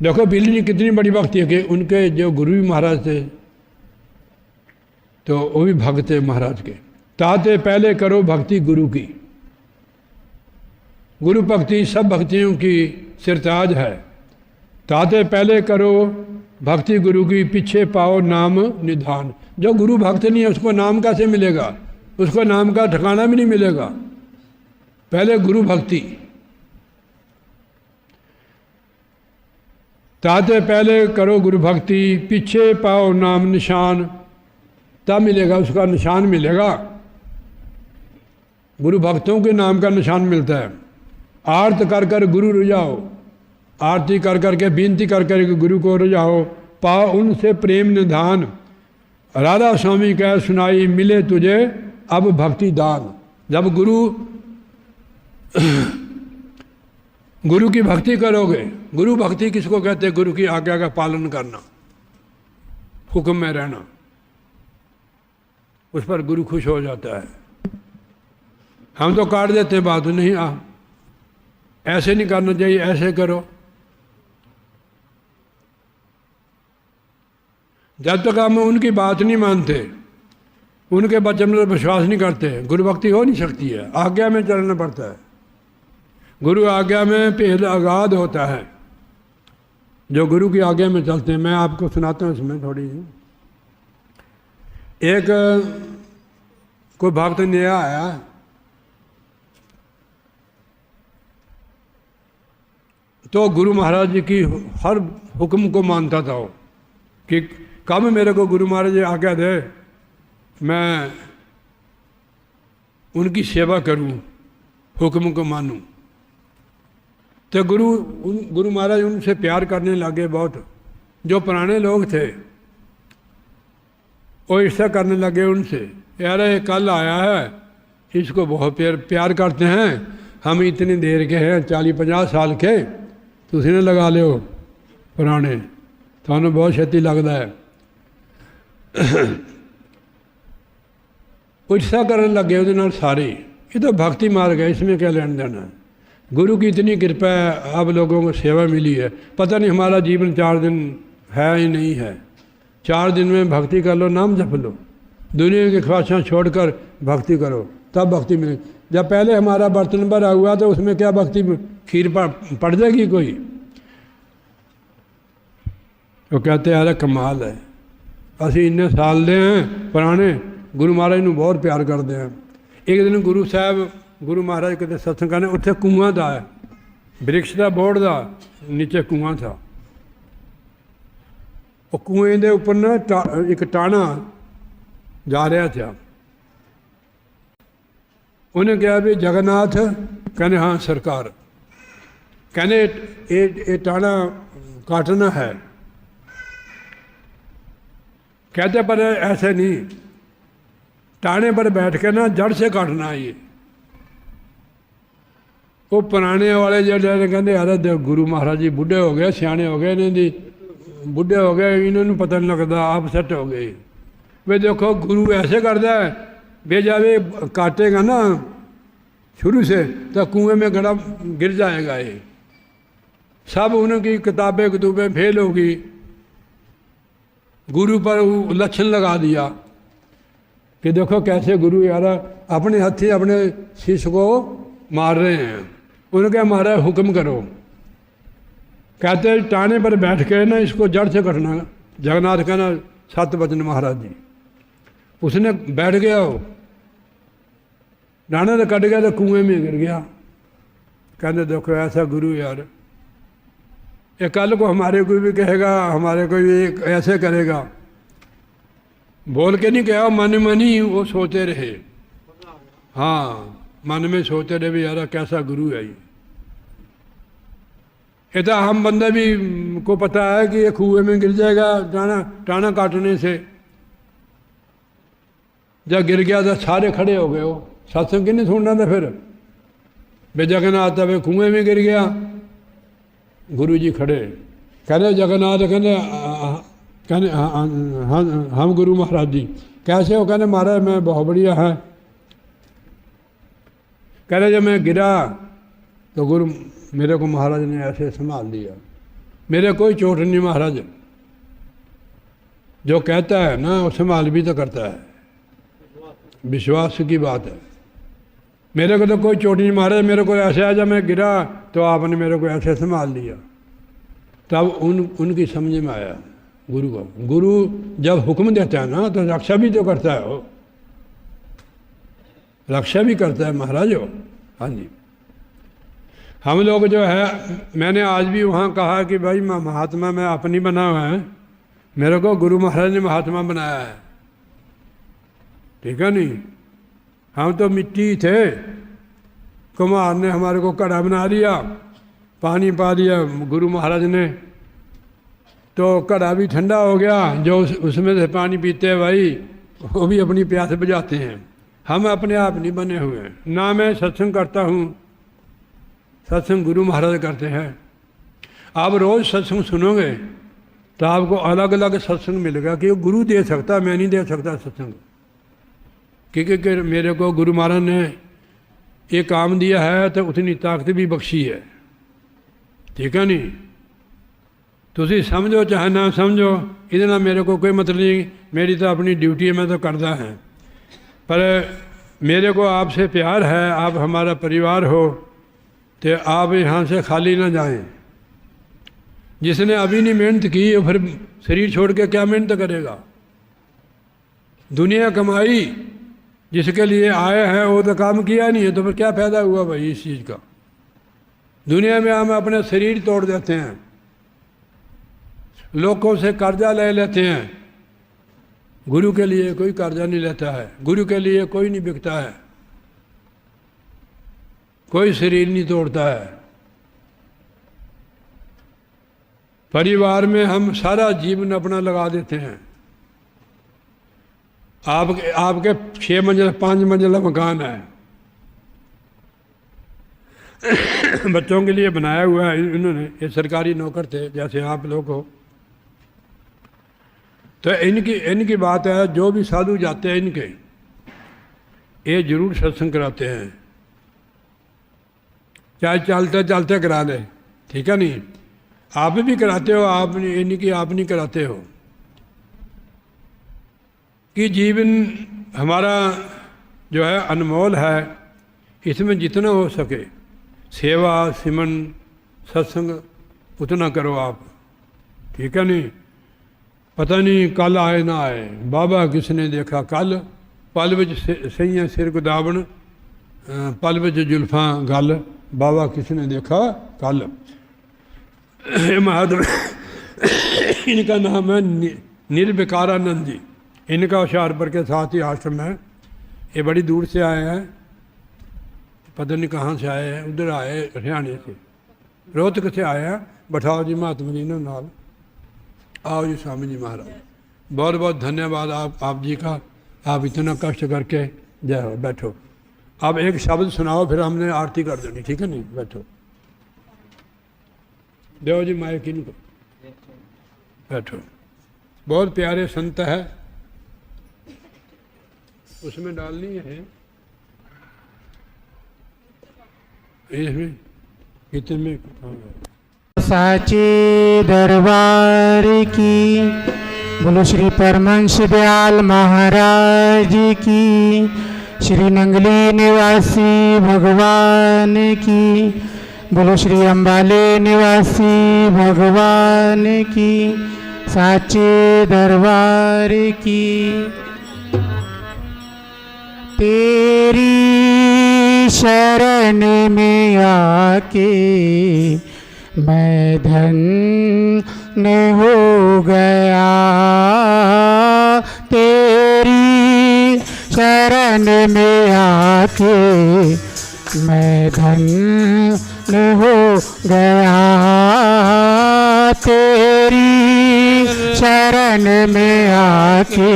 देखो बिल्ली ने कितनी बड़ी भक्ति है कि उनके जो गुरु भी महाराज थे तो वो भी भक्त थे महाराज के। ताते पहले करो भक्ति गुरु की। गुरु भक्ति सब भक्तियों की सिरताज है। ताते पहले करो भक्ति गुरु की, पीछे पाओ नाम निधान। जो गुरु भक्त नहीं है उसको नाम कैसे मिलेगा, उसको नाम का ठिकाना भी नहीं मिलेगा। पहले गुरु भक्ति। ताते पहले करो गुरु भक्ति, पीछे पाओ नाम निशान, तब मिलेगा, उसका निशान मिलेगा। गुरु भक्तों के नाम का निशान मिलता है। आरत कर कर गुरु रुझाओ, आरती कर करके विनती कर कर गुरु को रुझाओ। पाओ उनसे प्रेम निधान, राधा स्वामी कह सुनाई, मिले तुझे अब भक्ति दान। जब गुरु की भक्ति करोगे, गुरु भक्ति किसको कहते हैं? गुरु की आज्ञा का पालन करना, हुक्म में रहना, उस पर गुरु खुश हो जाता है। हम तो काट देते हैं बात, नहीं ऐसे नहीं करना चाहिए, ऐसे करो। जब तक हम उनकी बात नहीं मानते, उनके वचन पर विश्वास नहीं करते, गुरु भक्ति हो नहीं सकती है। आज्ञा में चलना पड़ता है। गुरु आज्ञा में भेद अगाध होता है। जो गुरु की आज्ञा में चलते हैं, मैं आपको सुनाता हूँ इसमें थोड़ी। एक कोई भक्त नया आया, तो गुरु महाराज जी की हर हुक्म को मानता था वो, कि कब मेरे को गुरु महाराज जी आज्ञा दे मैं उनकी सेवा करूं, हुक्म को मानूं। तो गुरु महाराज उनसे प्यार करने लगे बहुत। जो पुराने लोग थे वो ऐसा करने लगे उनसे, यार ये कल आया है, इसको बहुत प्यार करते हैं, हम इतनी देर के हैं, 40-50 साल के, तुसी ने लगा लियो पुराने, थानू बहुत छेती लगता है। उत्साह करने लगे उहदे नाल सारे। ये तो भक्ति मार्ग है, इसमें क्या लेन देना। गुरु की इतनी कृपा है, अब लोगों को सेवा मिली है। पता नहीं हमारा जीवन 4 दिन है या नहीं है, 4 दिन में भक्ति कर लो, नाम जप लो, दुनिया की ख्वाहिशें छोड़कर भक्ति करो, तब भक्ति मिलेगी। जब पहले हमारा बर्तन भरा हुआ तो उसमें क्या भक्ति, खीर पड़ जाएगी कोई? वो कहते यार कमाल है, असी इन्ने साल दे हैं पुराने, गुरु महाराज नूं बहुत प्यार करते हैं। एक दिन गुरु साहब, गुरु महाराज कितने सत्संग करने, उत्थे कुआं था, वृक्ष का बोर्ड का नीचे कुआं था। वो कुएं के उपर ना एक टाणा जा रहा था। उन्हें कहा भी जगन्नाथ, कहने हाँ सरकार, कहने ये टाणा काटना है। कहते पर ऐसे नहीं, टाणे पर बैठ के ना जड़ से काटना है ये। वो पुराने वाले जड़े कहते यार गुरु महाराज जी बुढ़े हो गए, सियाने हो गए, इन्हें दी बुढ़े हो गए, इन्होंने पता नहीं लगता, आप सेट हो गए। वे देखो गुरु ऐसे करता है, वे जावे काटेगा ना शुरू से तो कुएं में गड़ा गिर जाएगा ये। सब उनकी किताबें फेल होगी, गुरु पर लक्षण लगा दिया कि देखो कैसे गुरु यार अपने हाथी अपने शिष्य को मार रहे हैं। उन्होंने कहा महाराज हुक्म करो। कहते टाने पर बैठ के ना इसको जड़ से कटना। जगन्नाथ कहना सत वचन महाराज जी। उसने बैठ गया, वो डाना तो कट गया तो कुएं में गिर गया। कहते देखो ऐसा गुरु यार, ये कल को हमारे कोई भी कहेगा, हमारे कोई भी ऐसे करेगा, बोल के नहीं कहा, मन मन ही वो सोते रहे। हाँ मन में सोते रहे भी यार कैसा गुरु है ये तो हम बंदे भी को पता है कि ये कुएं में गिर जाएगा टाना काटने से। जब गिर गया तो सारे खड़े हो गए, हो सत्संग की नहीं सुनना था फिर बे जगन्नाथ वे कुएं में गिर गया। गुरु जी खड़े कहने जगन्नाथ कहने हम गुरु महाराज जी कैसे हो? कहने महाराज मैं बहुत बढ़िया है। कह रहे जब मैं गिरा तो गुरु मेरे को महाराज ने ऐसे संभाल लिया, मेरे कोई चोट नहीं। महाराज जो कहता है ना वो संभाल भी तो करता है, विश्वास की बात है। मेरे को तो कोई चोट नहीं। महाराज मेरे को ऐसे आ, जब मैं गिरा तो आपने मेरे को ऐसे संभाल लिया। तब उनकी समझ में आया गुरु को। गुरु जब हुक्म देता है ना तो रक्षा भी तो करता है, वो रक्षा भी करता है महाराज हो। हाँ जी, हम लोग जो है, मैंने आज भी वहाँ कहा कि भाई महात्मा मैं अपनी बना हुआ है, मेरे को गुरु महाराज ने महात्मा बनाया है, ठीक है नहीं। हम तो मिट्टी थे, कुम्हार ने हमारे को कड़ा बना दिया, पानी पा दिया गुरु महाराज ने, तो कड़ा भी ठंडा हो गया। जो उसमें से पानी पीते हैं भाई वो भी अपनी प्यास बुझाते हैं। हम अपने आप नहीं बने हुए हैं। ना मैं सत्संग करता हूँ, सत्संग गुरु महाराज करते हैं। आप रोज़ सत्संग सुनोगे तो आपको अलग अलग सत्संग मिलेगा कि वो गुरु दे सकता, मैं नहीं दे सकता सत्संग। क्योंकि मेरे को गुरु महाराज ने ये काम दिया है तो उतनी ताकत भी बख्शी है, ठीक है नहीं। तुसी समझो चाहे ना समझो, इहदे नाल मेरे को कोई मतलब नहीं। मेरी तो अपनी ड्यूटी है, मैं तो करता है। पर मेरे को आपसे प्यार है, आप हमारा परिवार हो, तो आप यहाँ से खाली ना जाएं। जिसने अभी नहीं मेहनत की वो फिर शरीर छोड़ के क्या मेहनत करेगा? दुनिया कमाई जिसके लिए आए हैं वो तो काम किया नहीं है, तो फिर क्या फ़ायदा हुआ भाई इस चीज़ का? दुनिया में हम अपने शरीर तोड़ देते हैं, लोगों से कर्जा ले लेते हैं। गुरु के लिए कोई कर्जा नहीं लेता है, गुरु के लिए कोई नहीं बिकता है, कोई शरीर नहीं तोड़ता है। परिवार में हम सारा जीवन अपना लगा देते हैं। आपके 6 मंजिल 5 मंजिला मकान है, बच्चों के लिए बनाया हुआ है इन्होंने, ये सरकारी नौकर थे जैसे आप लोग हो। तो इनकी बात है, जो भी साधु जाते हैं इनके, ये जरूर सत्संग कराते हैं, चाहे चलते चलते करा ले, ठीक है नहीं। आप भी कराते हो, आप इनकी आप नहीं कराते हो। कि जीवन हमारा जो है अनमोल है, इसमें जितना हो सके सेवा सिमन सत्संग उतना करो आप, ठीक है नहीं। पता नहीं कल आए ना आए, बाबा किसने देखा कल, पल विच सही सिर गुदावण पल विच जुल्फां गल, बाबा किसने देखा कल। महादेव इनका नाम है निर्विकारानंद जी, इनका होशियारपुर के साथ ही आश्रम है। ये बड़ी दूर से आए हैं, पता नहीं कहाँ से आए हैं, उधर आए हरियाणा से, रोहतक से आए हैं। बैठाओ जी महात्मा जी ने नाल, आओ जी स्वामी जी महाराज, बहुत बहुत धन्यवाद आप जी का, आप इतना कष्ट करके जय हो। बैठो, आप एक शब्द सुनाओ, फिर हमने आरती कर देनी, ठीक है नहीं। बैठो, देव जी माइक इनको, बैठो। बहुत प्यारे संत है, उसमें डालनी है, इसमें कितने में साचे दरबार की, बोलो श्री परमहंस दयाल महाराज की, श्री नंगली निवासी भगवान की, बोलो श्री अम्बाले निवासी भगवान की, साचे दरबार की। तेरी शरण में आके मैं धन्य हो गया, तेरी शरण में आके मैं धन्य हो गया, तेरी शरण में आके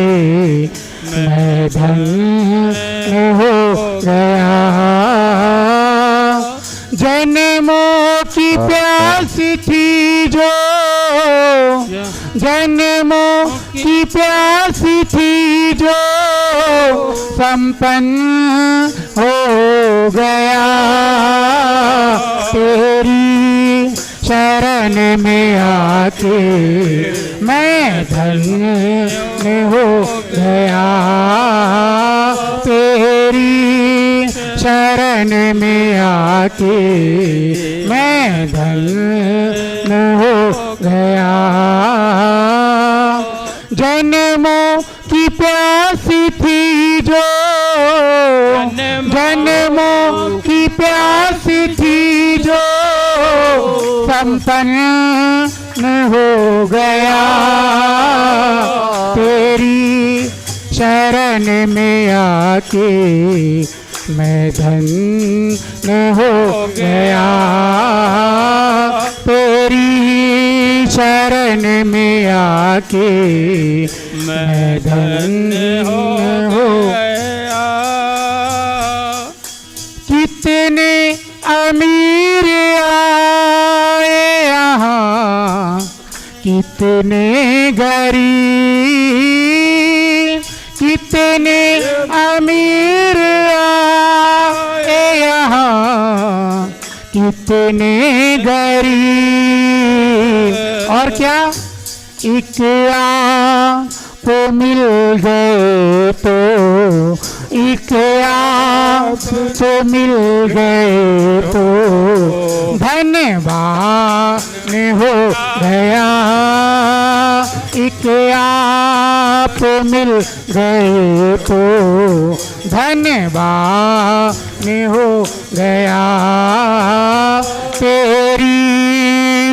मैं धन्य हो गया। जन्मों की प्यास थी जो, जन्मों की प्यास थी जो, संपन्न हो गया, तेरी शरण में आके मैं धन्य हो गया, तेरी शरण में आके मैं धन्य हो गया। जन्मों की प्यास थी जो, जन्मों की प्यास थी जो, संपन्न हो गया, तेरी शरण में आके मैं धन्य हो गया, तेरी शरण में आके मैं धन्य हो गया। कितने अमीर आए यहाँ, कितने गरीब, कितने अमीर आए यहाँ, कितने गरीब, और क्या एक आप मिल गए तो, एक आप तो मिल गए तो धन्यवाद हो गया, एक आप मिल गए तो धन्यवाद हो गया, तेरी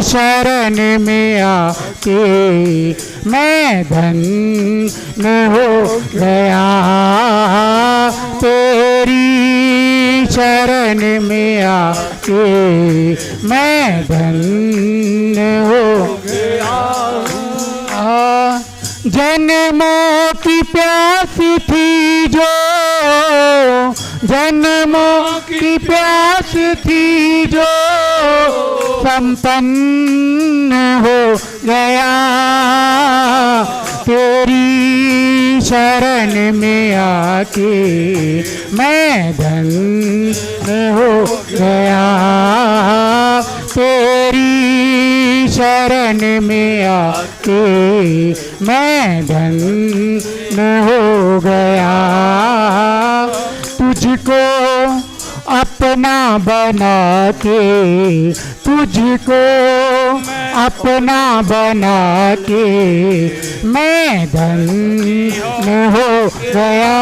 शरण में आके मैं धन्य हो गया, तेरी शरण में आके मैं धन्य हो गया। जन्मों की प्यास थी जो, जन्मों की प्यास थी जो, संपन्न हो गया, तेरी शरण में आके मैं धन्य हो गया, तेरी शरण में आके मैं धन्य हो गया, तुझको अपना बना के, तुझको अपना बना के मैं धन्य हो गया,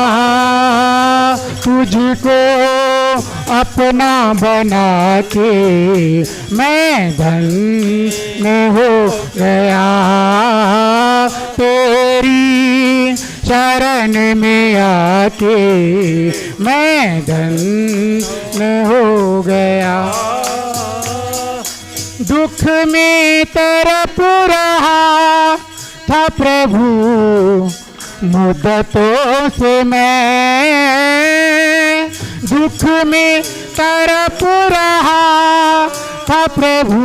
तुझको अपना बना के मैं धन्य हो गया, तेरी शरण में आके मैं धन्य हो गया। दुख में तरप रहा था प्रभु मुद्दतों से मैं, दुख में तरप रहा था प्रभु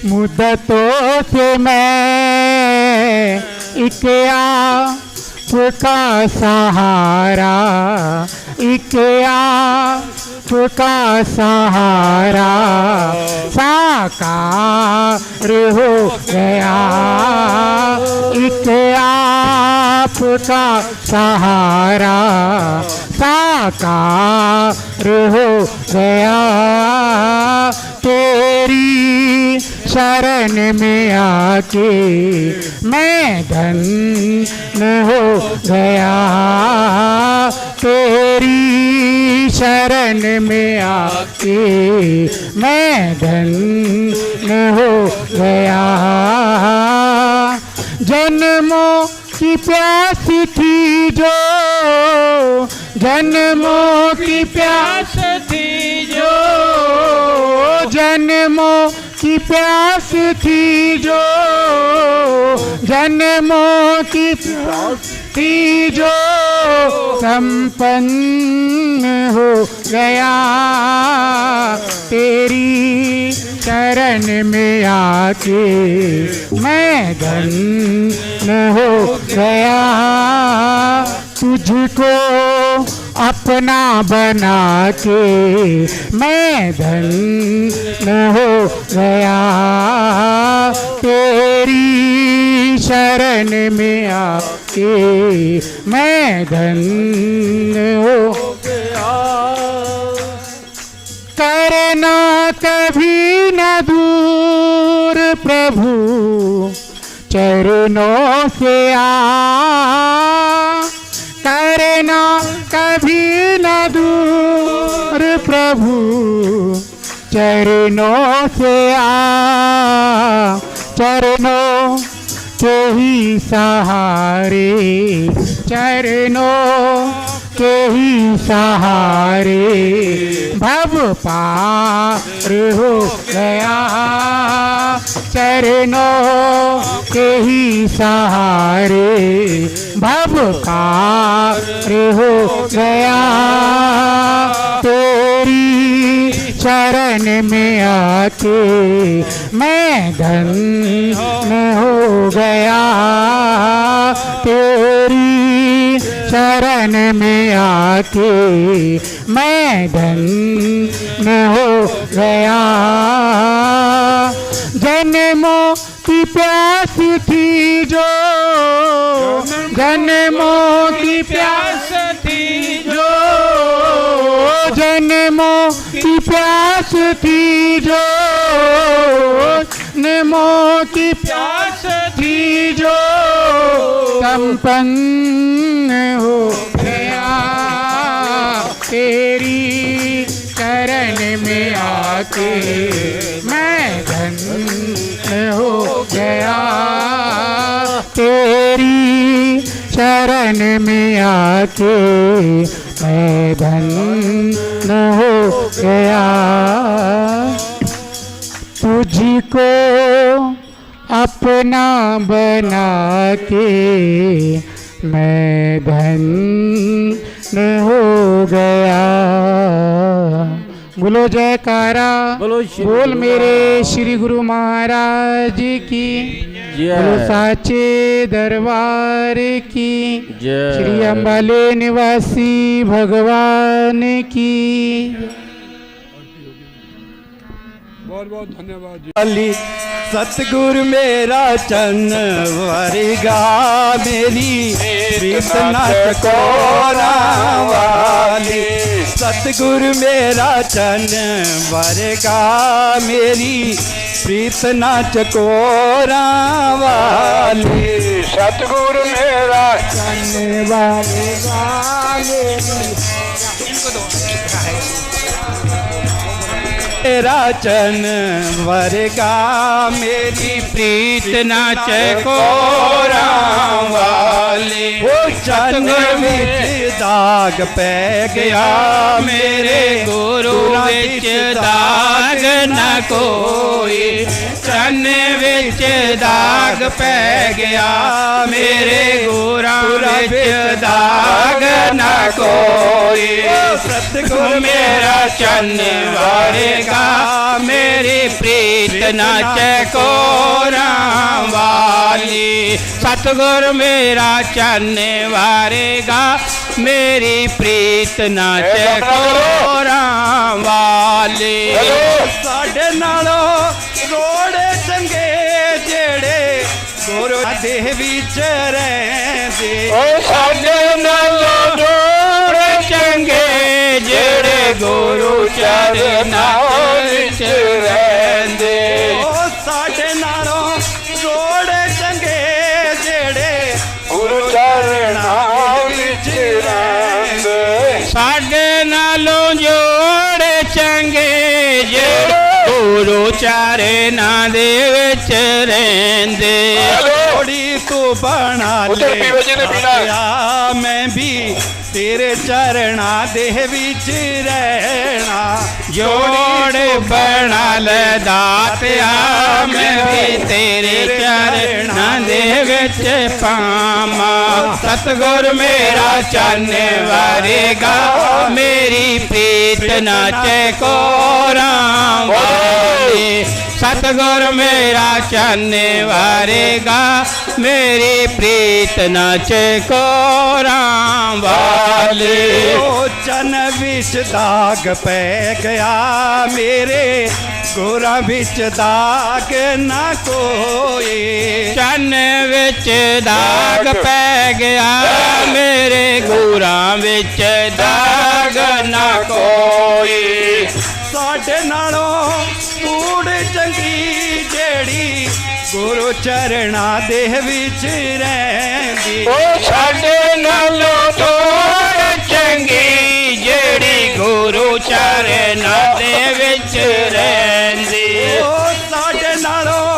मुद्दतों से मैं, एक आपका सहारा, एक आपका सहारा साकार हो गया, एक आपका सहारा साकार हो गया, तेरी शरण में आके मैं धन्य हो गया, तेरी शरण में आके मैं धन्य हो गया। जन्मों की प्यास थी जो, जन्मों की प्यास थी जो, जन्मों की प्यास थी जो, जन्मों की प्यास थी जो संपन्न हो गया, तेरी शरण में आके मैं धन्य हो गया, तुझको अपना बना के मैं धन्य हो गया, तेरी शरण में आके मैं धन्य हो गया। करना कभी न दूर प्रभु चरणों से करना कभी न दूर प्रभु चरणों से चरणों के ही सहारे, चरणों के ही सहारे भव पार हो गया, चरणों के ही सहारे भव पार हो गया, तेरी शरण में आके मैं धन्य हो गया, तेरी शरण में आके मैं धन्य हो गया। जन्मों की प्यास थी जो, जन्मों की प्यास थी जो, जन्मों की प्यास थी जो, जन्मों की प्यास थी जो संपन्न हो गया, तेरी शरण में आके मैं धन्य हो गया, तेरी शरण में आके मैं धन्य हो गया। तुझको अपना बना के मैं धन्य हो गया। बोलो जयकारा, बोल मेरे श्री गुरु महाराज की, बोलो साचे दरबार की, श्री अम्बाले निवासी भगवान की। बहुत बहुत धन्यवाद जी। वाली सतगुर मेरा चन्न वरगा मेरी प्रीत न चकोरा वाली सतगुर मेरा चन्न वरगा मेरी प्रीत न चकोरा वाली सतगुरु मेरा चन्न वरगा मेरा चन वरगा मेरी प्रीत न चकोरा वाली वो चन विच दाग पै गया मेरे गुरु विच दाग न कोई चन विच दाग पै गया मेरे गुरु विच दाग न कोई सतगुर मेरा चन वरगा मेरी प्रीत न चकोरा वाली सतगुर मेरा चन्न वारेगा मेरी प्रीत न चकोरा वाली साडे नालों रोड़े चंगे जेड़े गुरु देह विच रहिंदे साडे नालों रोड़े चंगे जेड़े गुरु चरनां विच रहिंदे साडे नालों रोड़े चंगे जेड़े गुरु चरणां विच रहिंदे साडे नालों जोड़े चंगे जेड़े गुरु चरनां दे विच रहिंदे जोड़ी तू बना ले आ मैं भी तेरे चरणा दे विच रहना जोड़ बना ले दातिया मैं भी तेरे चरणा दे विच पावा सतगुर मेरा चन्न वरगा मेरी प्रीत न चकोरा वाली सतगुर मेरा चन्न वरगा मेरी प्रीत न चकोरा वाली चन विच दाग पै गया मेरे गोरा विच दाग न कोई चन विच दाग पै गया मेरे गोरा विच दाग न कोई साडे नालों कूड़ चंगी जेड़ी गुरु चरणा दे विच रहिंदी साडे नालों तोड़ चंगी जेड़ी गुरु चरणा दे विच रहिंदी साडे नालों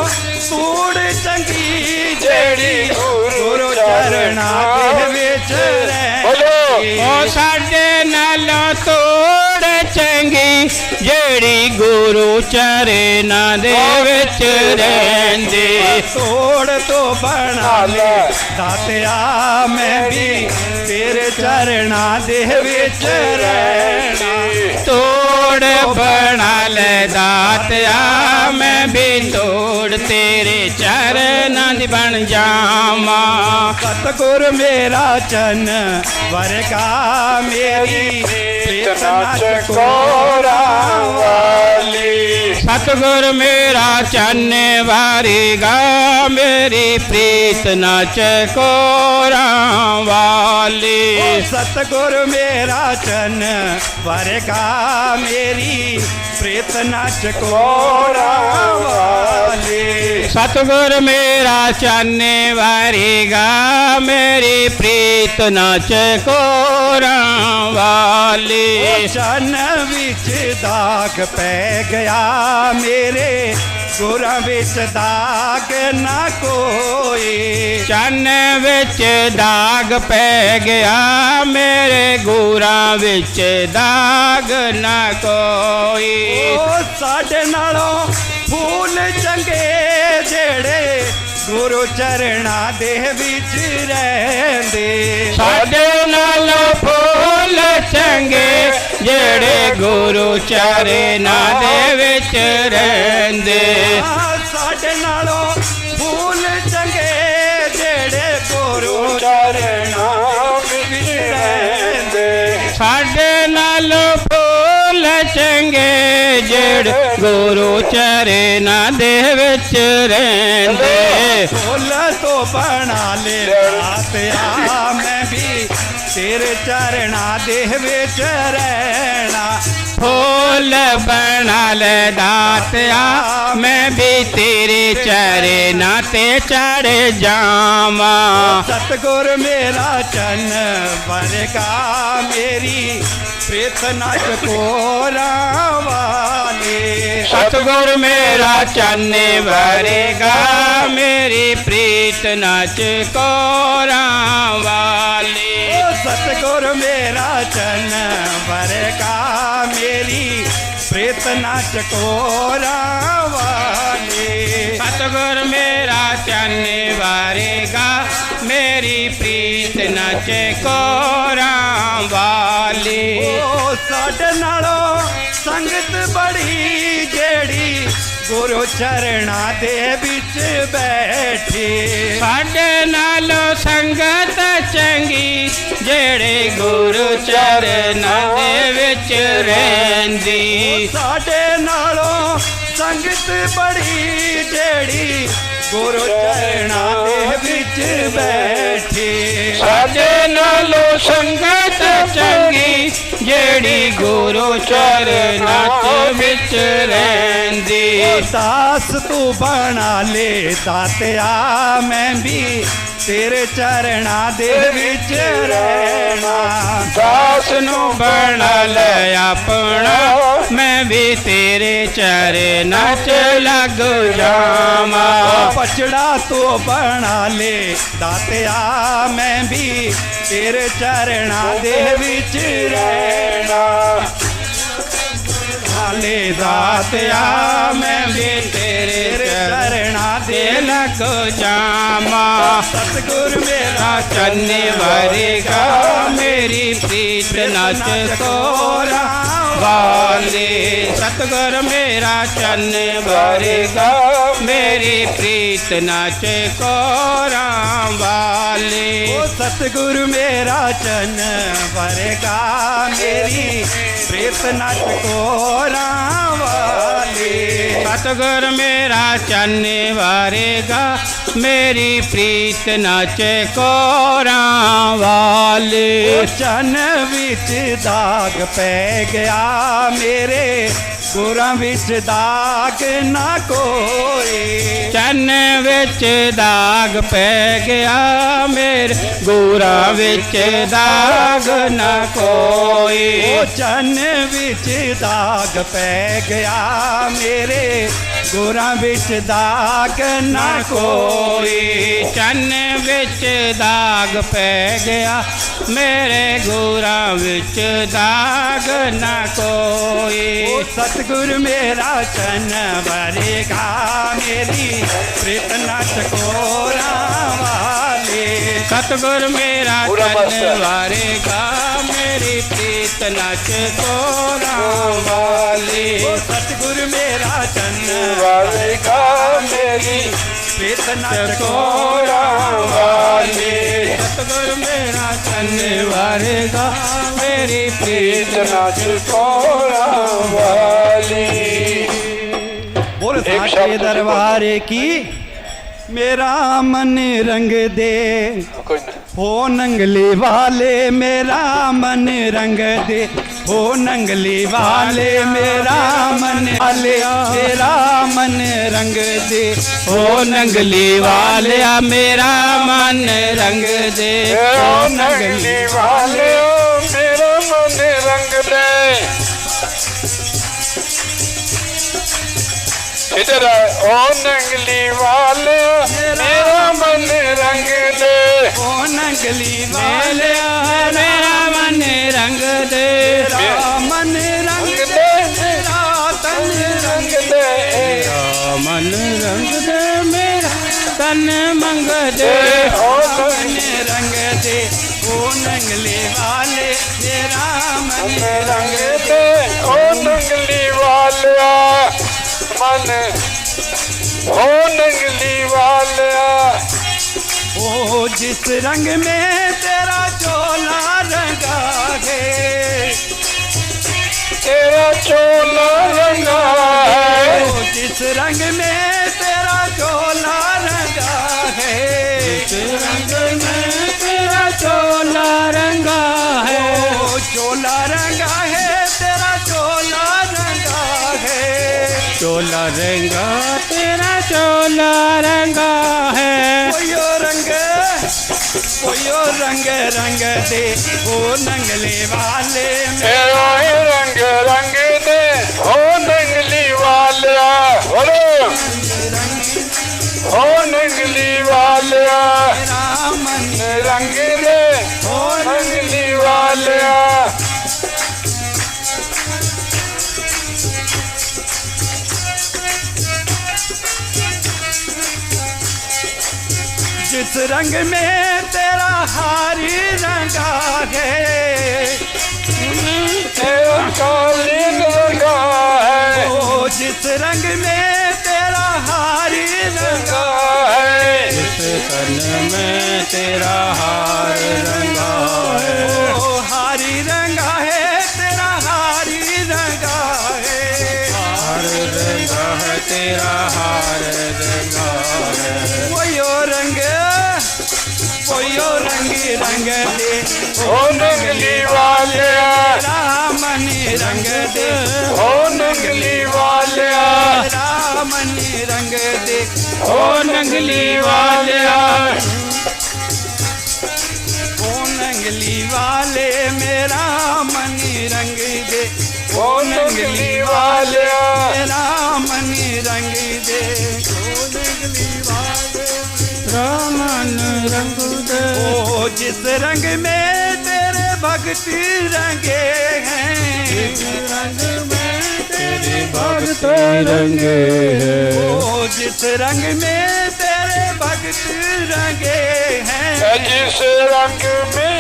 तोड़ चंगी जेड़ी गुरु चरणा दे विच रहिंदी साडे नालों तोड़ चंगी जेड़ी गुरु चरना दे विच रहिंदी तोड़ तो बना ले दातिया मैं भी तेरे चरणा दे विच रहना तोड़ बना ले दातिया मैं भी तोड़ तेरे चरणा दी बन जावा सतगुर मेरा चन वरगा मेरी प्रीत न चकोरा वाली सतगुर मेरा चन्न वरगा मेरी प्रीत न चकोरा वाली सतगुर मेरा चन्न वरगा मेरी प्रीत न चकोरा वाली सतगुर मेरा चन्न वरगा मेरी प्रीत न चकोरा वाली चन्न विच दाग पै गया मेरे गुरा विच दाग न कोई चन्न विच दाग पै गया मेरे गुरा विच दाग न कोई साडे नालों फूल चंगे जेड़े गुरु चरणा दे विच रहिंदे साडे नालों फूल चंगे जेड़े गुरु चरणा दे विच रहिंदे साडे नालों फूल चंगे जेड़े गुरु चरणा विच रहिंदे साडे नालों फूल चंगे ਜਿਹੜੇ ਗੁਰੂ ਚਰਨਾਂ ਦੇ ਵਿੱਚ ਰਹਿੰਦੇ ਫੁੱਲ ਤੋਂ ਬਣਾ ਲੈ ਦਾਤਿਆ ਮੈਂ ਵੀ ਤੇਰੇ ਚਰਨਾਂ ਦੇ ਵਿੱਚ ਰਹਿਣਾ ਫੁੱਲ ਬਣਾ ਲੈ ਦਾਤਿਆ ਮੈਂ ਵੀ ਤੇਰੇ ਚਰਨਾਂ ਤੇ ਚੜ ਜਾਵਾਂ ਸਤਿਗੁਰ ਮੇਰਾ ਚੰਨ ਵਰਗਾ ਮੇਰੀ ਪ੍ਰੀਤਨਾ ਚਕੋਰਾਂ ਵਾਲੇ ਸਤਿਗੁਰ ਮੇਰਾ ਚੰਨ ਵਰਗਾ ਮੇਰੀ ਪ੍ਰੀਤ ਨਚ ਕੋਰਾਂ ਵਾਲੀ ਸਤਿਗੁਰ ਮੇਰਾ ਚੰਨ ਵਰਗਾ ਮੇਰੀ ਪ੍ਰੀਤਨਾ ਚਕੋਰਾਂ ਵਾਲੇ ਸਤਿਗੁਰ ਮੇਰਾ ਚੰਨ ਵਰਗਾ ਮੇਰੀ ਪ੍ਰੀਤ ਨਚ ਕੋਰਾਂ ਵਾਲੀ ਉਹ ਸਾਡੇ ਨਾਲੋਂ ਸੰਗਤ ਬੜੀ ਜਿਹੜੀ ਗੁਰੂ ਚਰਨਾਂ ਦੇ ਵਿੱਚ ਬੈਠੀ ਸਾਡੇ ਨਾਲੋਂ ਸੰਗਤ ਚੰਗੀ ਜਿਹੜੇ ਗੁਰੂ ਚਰਨਾਂ ਦੇ ਵਿੱਚ ਰਹਿੰਦੀ ਸਾਡੇ ਨਾਲੋਂ ਸੰਗਤ ਬੜੀ ਜਿਹੜੀ ਗੁਰੂ ਚਰਨਾਂ ਦੇ ਵਿੱਚ ਬੈਠੀ ਸਾਡੇ ਨਾਲੋਂ ਸੰਗਤ ਚੰਗੀ ਜਿਹੜੀ ਗੁਰੂ ਚਰਨਾਂ ਦੇ ਵਿੱਚ ਰਹਿੰਦੀ ਦਾਸ ਤੂੰ ਬਣਾ ਲੈ ਦਾਤਿਆ ਮੈਂ ਵੀ ਤੇਰੇ ਚਰਨਾਂ ਦੇ ਵਿੱਚ ਰਹਿਣਾ ਦਾਸ ਨੂੰ ਬਣਾ ਲੈ ਆਪਣਾ ਮੈਂ ਵੀ ਤੇਰੇ ਚਰਨਾਂ 'ਚ ਲੱਗ ਜਾਵਾਂ ਪਛੜਾ ਤੂੰ ਬਣਾ ਲੈ ਦਾਤਿਆ ਮੈਂ ਵੀ ਤੇਰੇ ਚਰਨਾਂ ਦੇ ਵਿੱਚ ਰਹਿਣਾ ਹਾਲੇ ਦਾਤਿਆ ਮੈਂ ਵੀ ਤੇਰੇ ਚਰਨਾਂ ਦੇ ਲੱਗ ਜਾਵਾਂ ਸਤਿਗੁਰ ਮੇਰਾ ਚੰਨ ਵਰਗਾ ਮੇਰੀ ਪ੍ਰੀਤ ਨਚ ਕੋਰਾਂ ਵਾਲੀ ਸਤਿਗੁਰ ਮੇਰਾ ਚੰਨ ਵਰਗਾ ਮੇਰੀ ਪ੍ਰੀਤ ਨਚ ਕੋਰਾਂ ਵਾਲੀ ਉਹ ਸਤਿਗੁਰ ਮੇਰਾ ਚੰਨ ਵਰਗਾ ਮੇਰੀ ਪ੍ਰੀਤ ਨਚ ਕੋਰਾਂ ਵਾਲੀ ਸਤਿਗੁਰ ਮੇਰਾ ਚੰਨ ਵਰਗਾ ਮੇਰੀ ਪ੍ਰੀਤ ਨਚ ਕੋਰਾਂ ਵਾਲੀ ਚੰਨ ਵਿੱਚ ਦਾਗ ਪੈ ਗਿਆ ਮੇਰੇ ਗੁਰਾਂ ਵਿੱਚ ਦਾਗ ਨਾ ਕੋਈ ਚੰਨ ਵਿੱਚ ਦਾਗ ਪੈ ਗਿਆ ਮੇਰੇ ਗੁਰਾਂ ਵਿੱਚ ਦਾਗ ਨਾ ਕੋਈ ਉਹ ਚੰਨ ਵਿੱਚ ਦਾਗ ਪੈ ਗਿਆ ਮੇਰੇ ਗੁਰਾਂ ਵਿੱਚ ਦਾਗ ਨਾ ਕੋਈ ਚੰਨ ਵਿੱਚ ਦਾਗ ਪੈ ਗਿਆ ਮੇਰੇ ਗੁਰਾਂ ਵਿੱਚ ਦਾਗ ਨਾ ਕੋਈ ਉਹ ਸਤਿਗੁਰ ਮੇਰਾ ਚੰਨ ਵਰਗਾ ਮੇਰੀ ਪ੍ਰੀਤ ਨਚ ਕੋਰਾਂ ਵਾਲੇ ਸਤਿਗੁਰ ਮੇਰਾ ਚੰਨ ਵਰਗਾ ਮੇਰੀ ਪ੍ਰੀਤ ਨਚ ਕੋਰਾਂ ਵਾਲੀ ਉਹ ਸਤਿਗੁਰ ਮੇਰਾ ਚੰਨ ਵਰਗਾ ਮੇਰੀ ਪ੍ਰੀਤ ਨਚ ਕੋਰਾਂ ਵਾਲੀ ਸਤਿਗੁਰ ਮੇਰਾ ਚੰਨ ਵਰਗਾ ਮੇਰੀ ਪ੍ਰੀਤ ਨਚ ਕੋਰਾਂ ਵਾਲੀ बोल एक साचे शब्द दरबार की मेरा मन रंग दे कोई नहीं हो नंगली वाले मेरा मन रंग दे हो नंगली वाले मेरा मन वाले मेरा मन रंग दे ओ नंगली वालिया मेरा मन रंग दे ओ नंगली वाले मेरा मन रंग दे इधर ओ नंगली वाले मेरा मन रंग दे हो नंगली वाले वाले मेरा मन रंग दे मेरा मन रंग दे मेरा तन रंग दे मन रंग दे मेरा तन मंग दे ओ मन रंग दे ओ नंगली वाले मेरा मन रंग दे ओ नंगली वाले मन ओ नंगली वाले ओ जिस रंग में तेरा चोला रंगा है तेरा चोला रंगा है, जिस रंग में तेरा चोला रंगा है, जिस रंग में तेरा चोला रंगा है, चोला रंगा है तेरा चोला रंगा है, चोला रंगा तेरा चोला रंगा है। कोयो रंग रंग दे ओ नंगले वाले तेरा ही रंग रंग दे हो नंगली वालिया, हो नंगली वालिया, मेरा मन रंग दे हो नंगली वालिया। जिस रंग में तेरा हारी रंगा है, तेरा कालीन रंगा है, ओ जिस रंग में तेरा हारी रंगा है, इस तन में तेरा हार रंगा है, ओ हारी रंगा है तेरा हारी रंगा है, हार रंगा है तेरा हार रंगा है। कोयो रंग रंग दे हो नंगली वालिया, रामन रंग दे हो नंगली वालिया, रामन रंग दे हो नंगली वालिया। ओ नंगली वाले मेरा मन रंग दे, हो नंगली वालिया, मेरा मन रंग दे, ओ नंगली वाले रामन रंग दे। ओ जिस रंग में तेरे भक्ति रंगे हैं, रंग में तेरे भक्त रंगे हैं, ओ जिस रंग में तेरे भक्ति रंगे हैं, जिस रंग में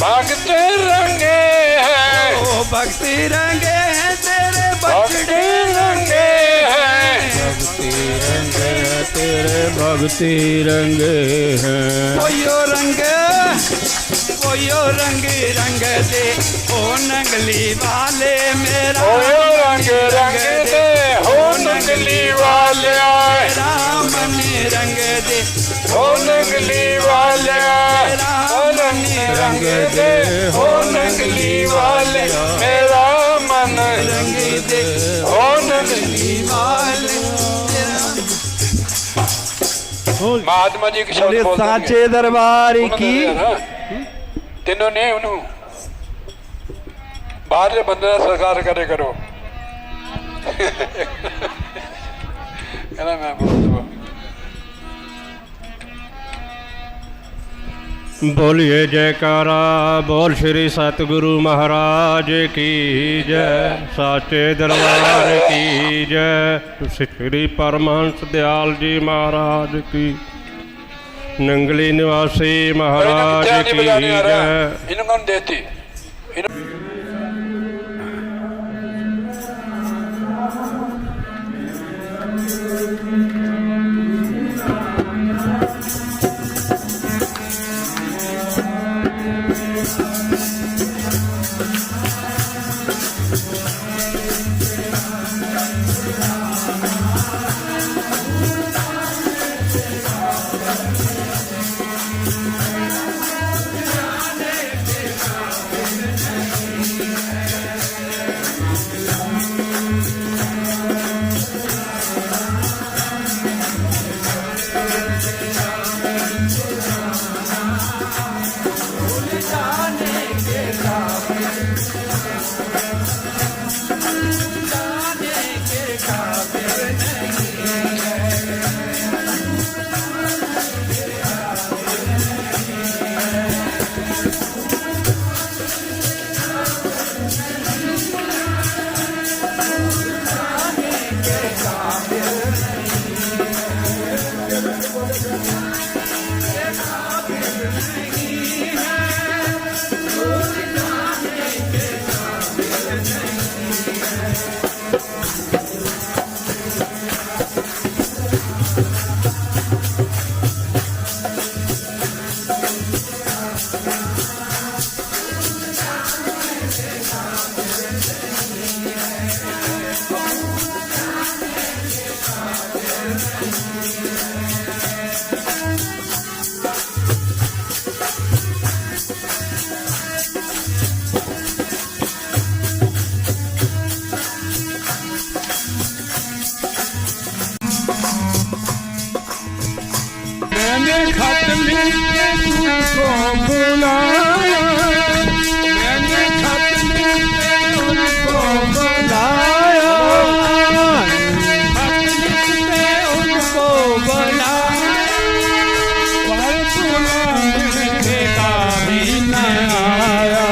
भक्त रंगे हैं, ओ भक्ति रंगे हैं तेरे भक्ति बचड़े रंगे हैं, भक्ति रंगे हैं तेरे भक्ति रंगे हैं। कोयो रंग रंग दे ओ नंगली वाले मेरा हो रंग रंग दे हो नंगली वालिया, रामन रंग दे हो नंगली वालिया, हो नंगली रंग दे हो नंगली वाले, मेरा मन रंग दे हो नंगली। वाले महात्मा जी की शब्द बोले बोल साचे दरबार की तेनों ने उन्हों बाहर के बंदे सरकार करे करो कहना मैं बोल दूंगा। बोलिए जयकारा बोल श्री सतगुरु महाराज की जय, साचे दरबार की जय, श्री परमहंस दयाल जी महाराज की, नंगली निवासी महाराज की जय। इनको देती खत लिख के तुझको बुलाया, मैंने खत लिख के तुझको बुलाया, खत लिख के उनको बुलाया, पर बुलाने का भी न आया,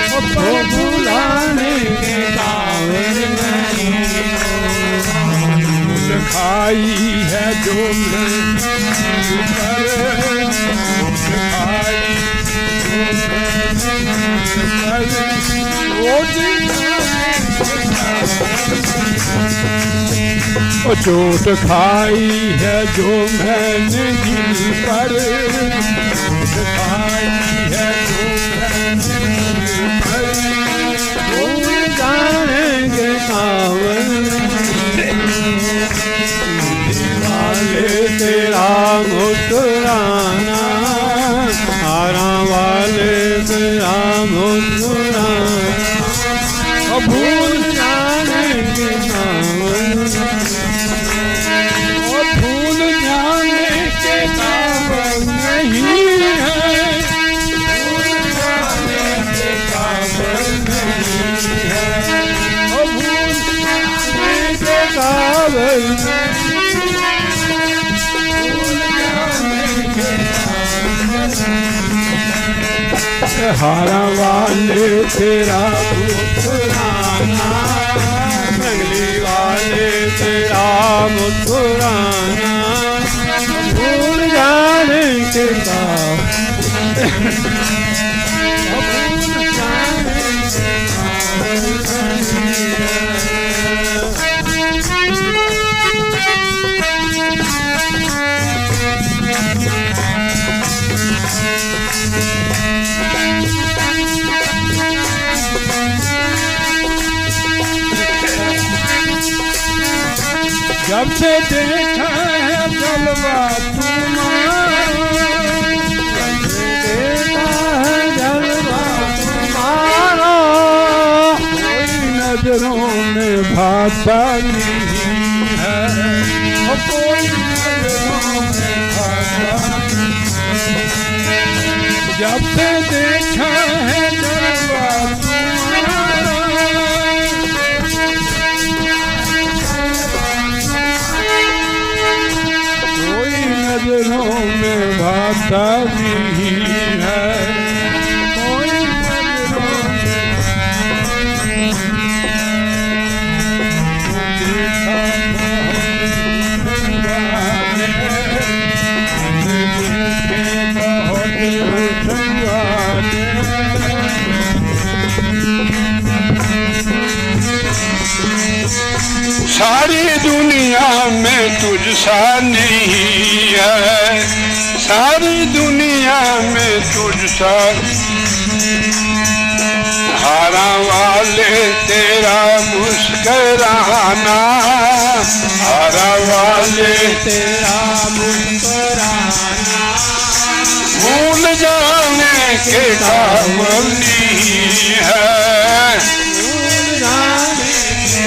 वो बुलाने के काबिल नहीं। खाई है जो मैं चोट खाई है जो मैंने दिल पर, खाई है जो मैंने दिल पर, भूल जाएंगे कावल वाले तेरा मुस्कुराना, हारा वाले तेरा मुस्कुराना, भूल जाएंगे कावल, भूल जाने के काबिल नहीं है, भूल जाने के काबिल नहीं है, भूल जाने के काबिल नहीं, भूल जाने के काबिल। हारा वाले तेरा मुस्कुराना, रंगली वाले तेरा मुस्कुराना, भूल जाने के बाद भूल जाने के जब से देखा है जलवा तुम्हारा, जब से देखा है जलवा तुम्हारा, कोई नजरों में भाषा नहीं है, कोई नजरों में भाषा नहीं। जब से देखा है जलवा तुम्हारा, नजरों में भाषा नहीं है, कोई नजरों में देखा सारी दुनिया में तुझसा नहीं है, सारी दुनिया में तुझसा, हारा वाले तेरा मुस्कुराना, हारा वाले तेरा मुस्कुराना, भूल जाने के काबिल नहीं है, भूल जाने के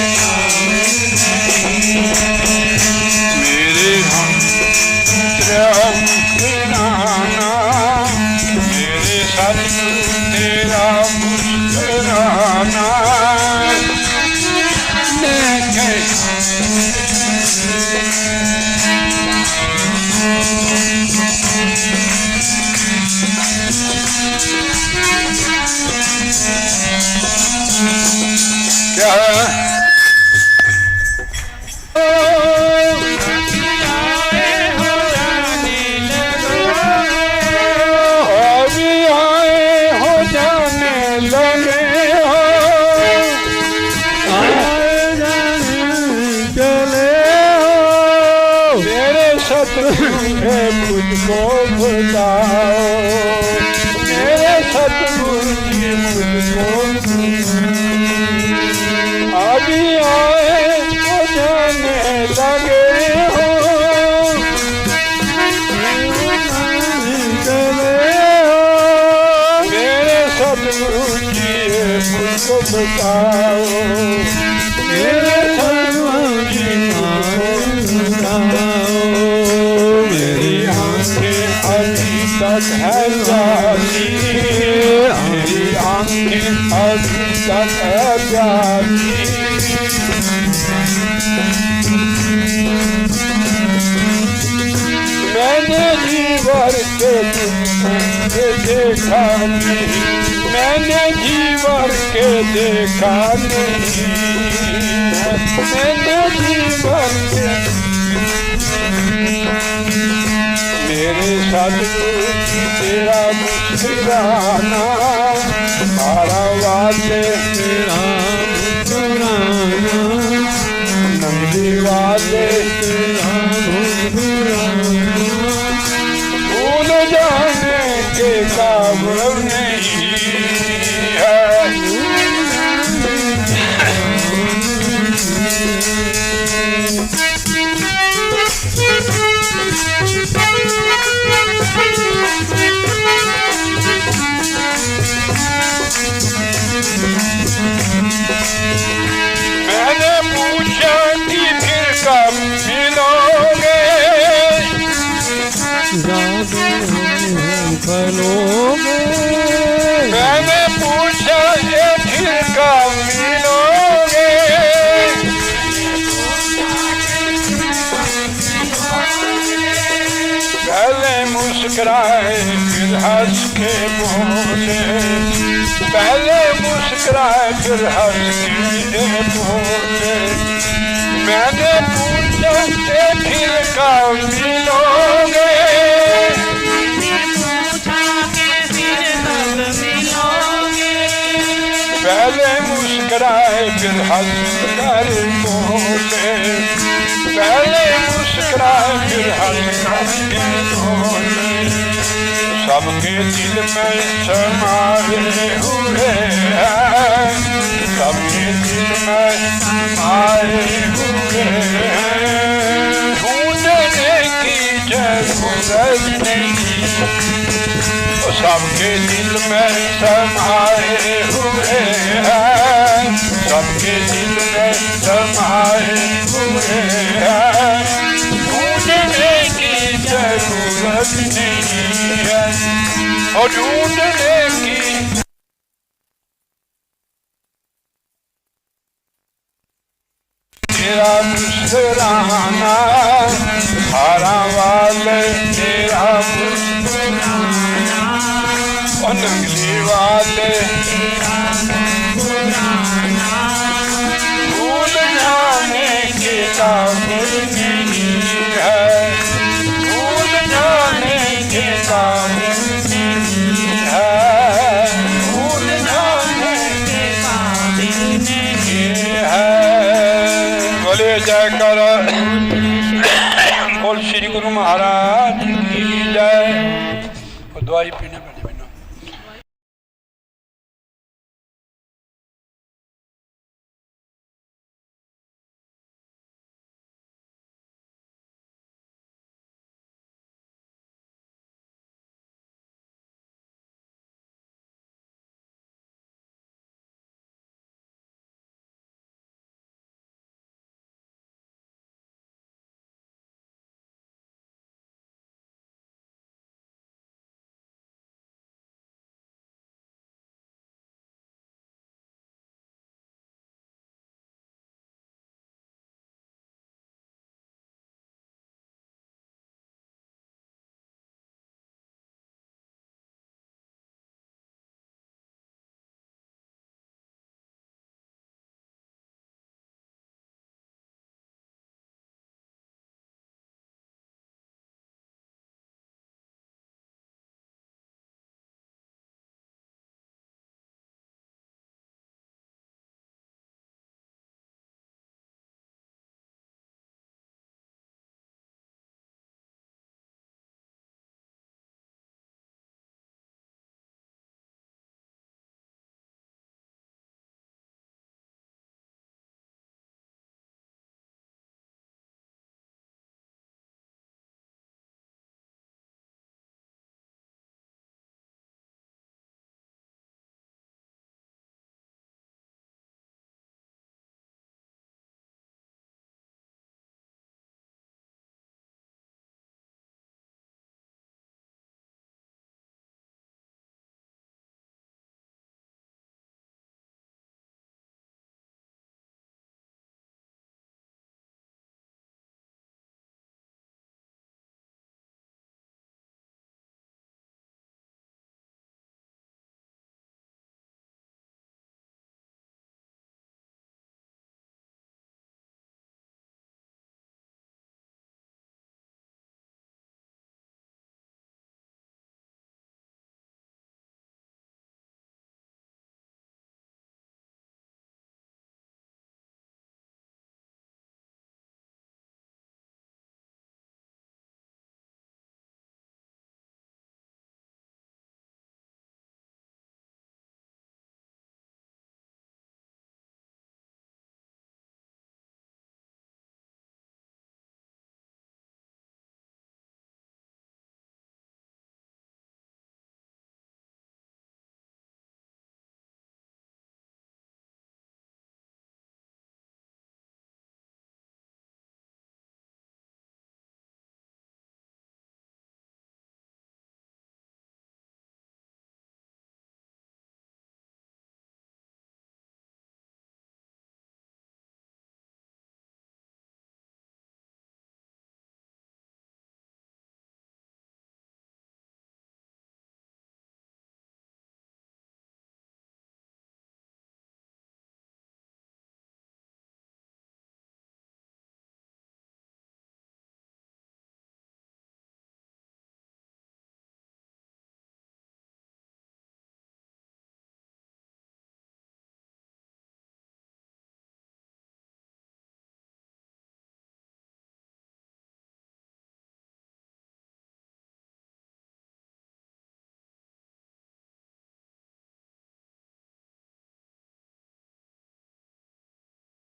मेरे तेरा मुस्कुराना, मेरे सतगुरु तेरा मुस्कुराना, क्या मुझको बताओ, मेरे सतगुरु जी मुझको अभी आए तो जाने लगे हो, चले हो, मेरे सतगुरु जी मुझको बताओ, मेरे सतगुरु जी मुझको बताओ, मेरी आंखें है जाती, मेरी आंखें अभी तक है जाती। मैंने जीवन के देखा नहीं, मैंने जीवन के देखा नहीं, मैंने जीवन के मेरे सतगुरु तेरा मुस्कुराना, मारा वाले तेरा मुस्कुराना, नंदी वाले तेरा मुस्कुराना, भूल जाने के काबिल नहीं है। मैंने पूछा कि फिर कब मिलोगे, मैंने पूछा ये फिर कब मिलोगे, पहले मुस्कुराए फिर हंस के बोले, पहले मुस्कुराए फिर हंस के बोले। मैंने पूछा ये फिर कब मिलोगे, पहले मुस्कुराए फिर हंस कर बोले, पहले मुस्कुराए फिर हंस कर बोले। सबके दिल में समाए हुए हैं, सबके दिल में आए हुए हैं, ढूंढने की जरूरत नहीं, सबके दिल में समाए हुए हैं, सबके दिल में समाए हुए हैं, ढूंढने की जरूरत नहीं है, और ढूंढने की तेरा मुस्कुराना, हारा वाले तेरा मुस्कुराना, और नंगली वाले भूल जाने के काबिल नहीं है, भूल जाने के काबिल नहीं है, भूल जाने के काबिल नहीं है। बोले जयकार बोल श्री गुरु महाराज की जय। और दवाई पीने पड़े।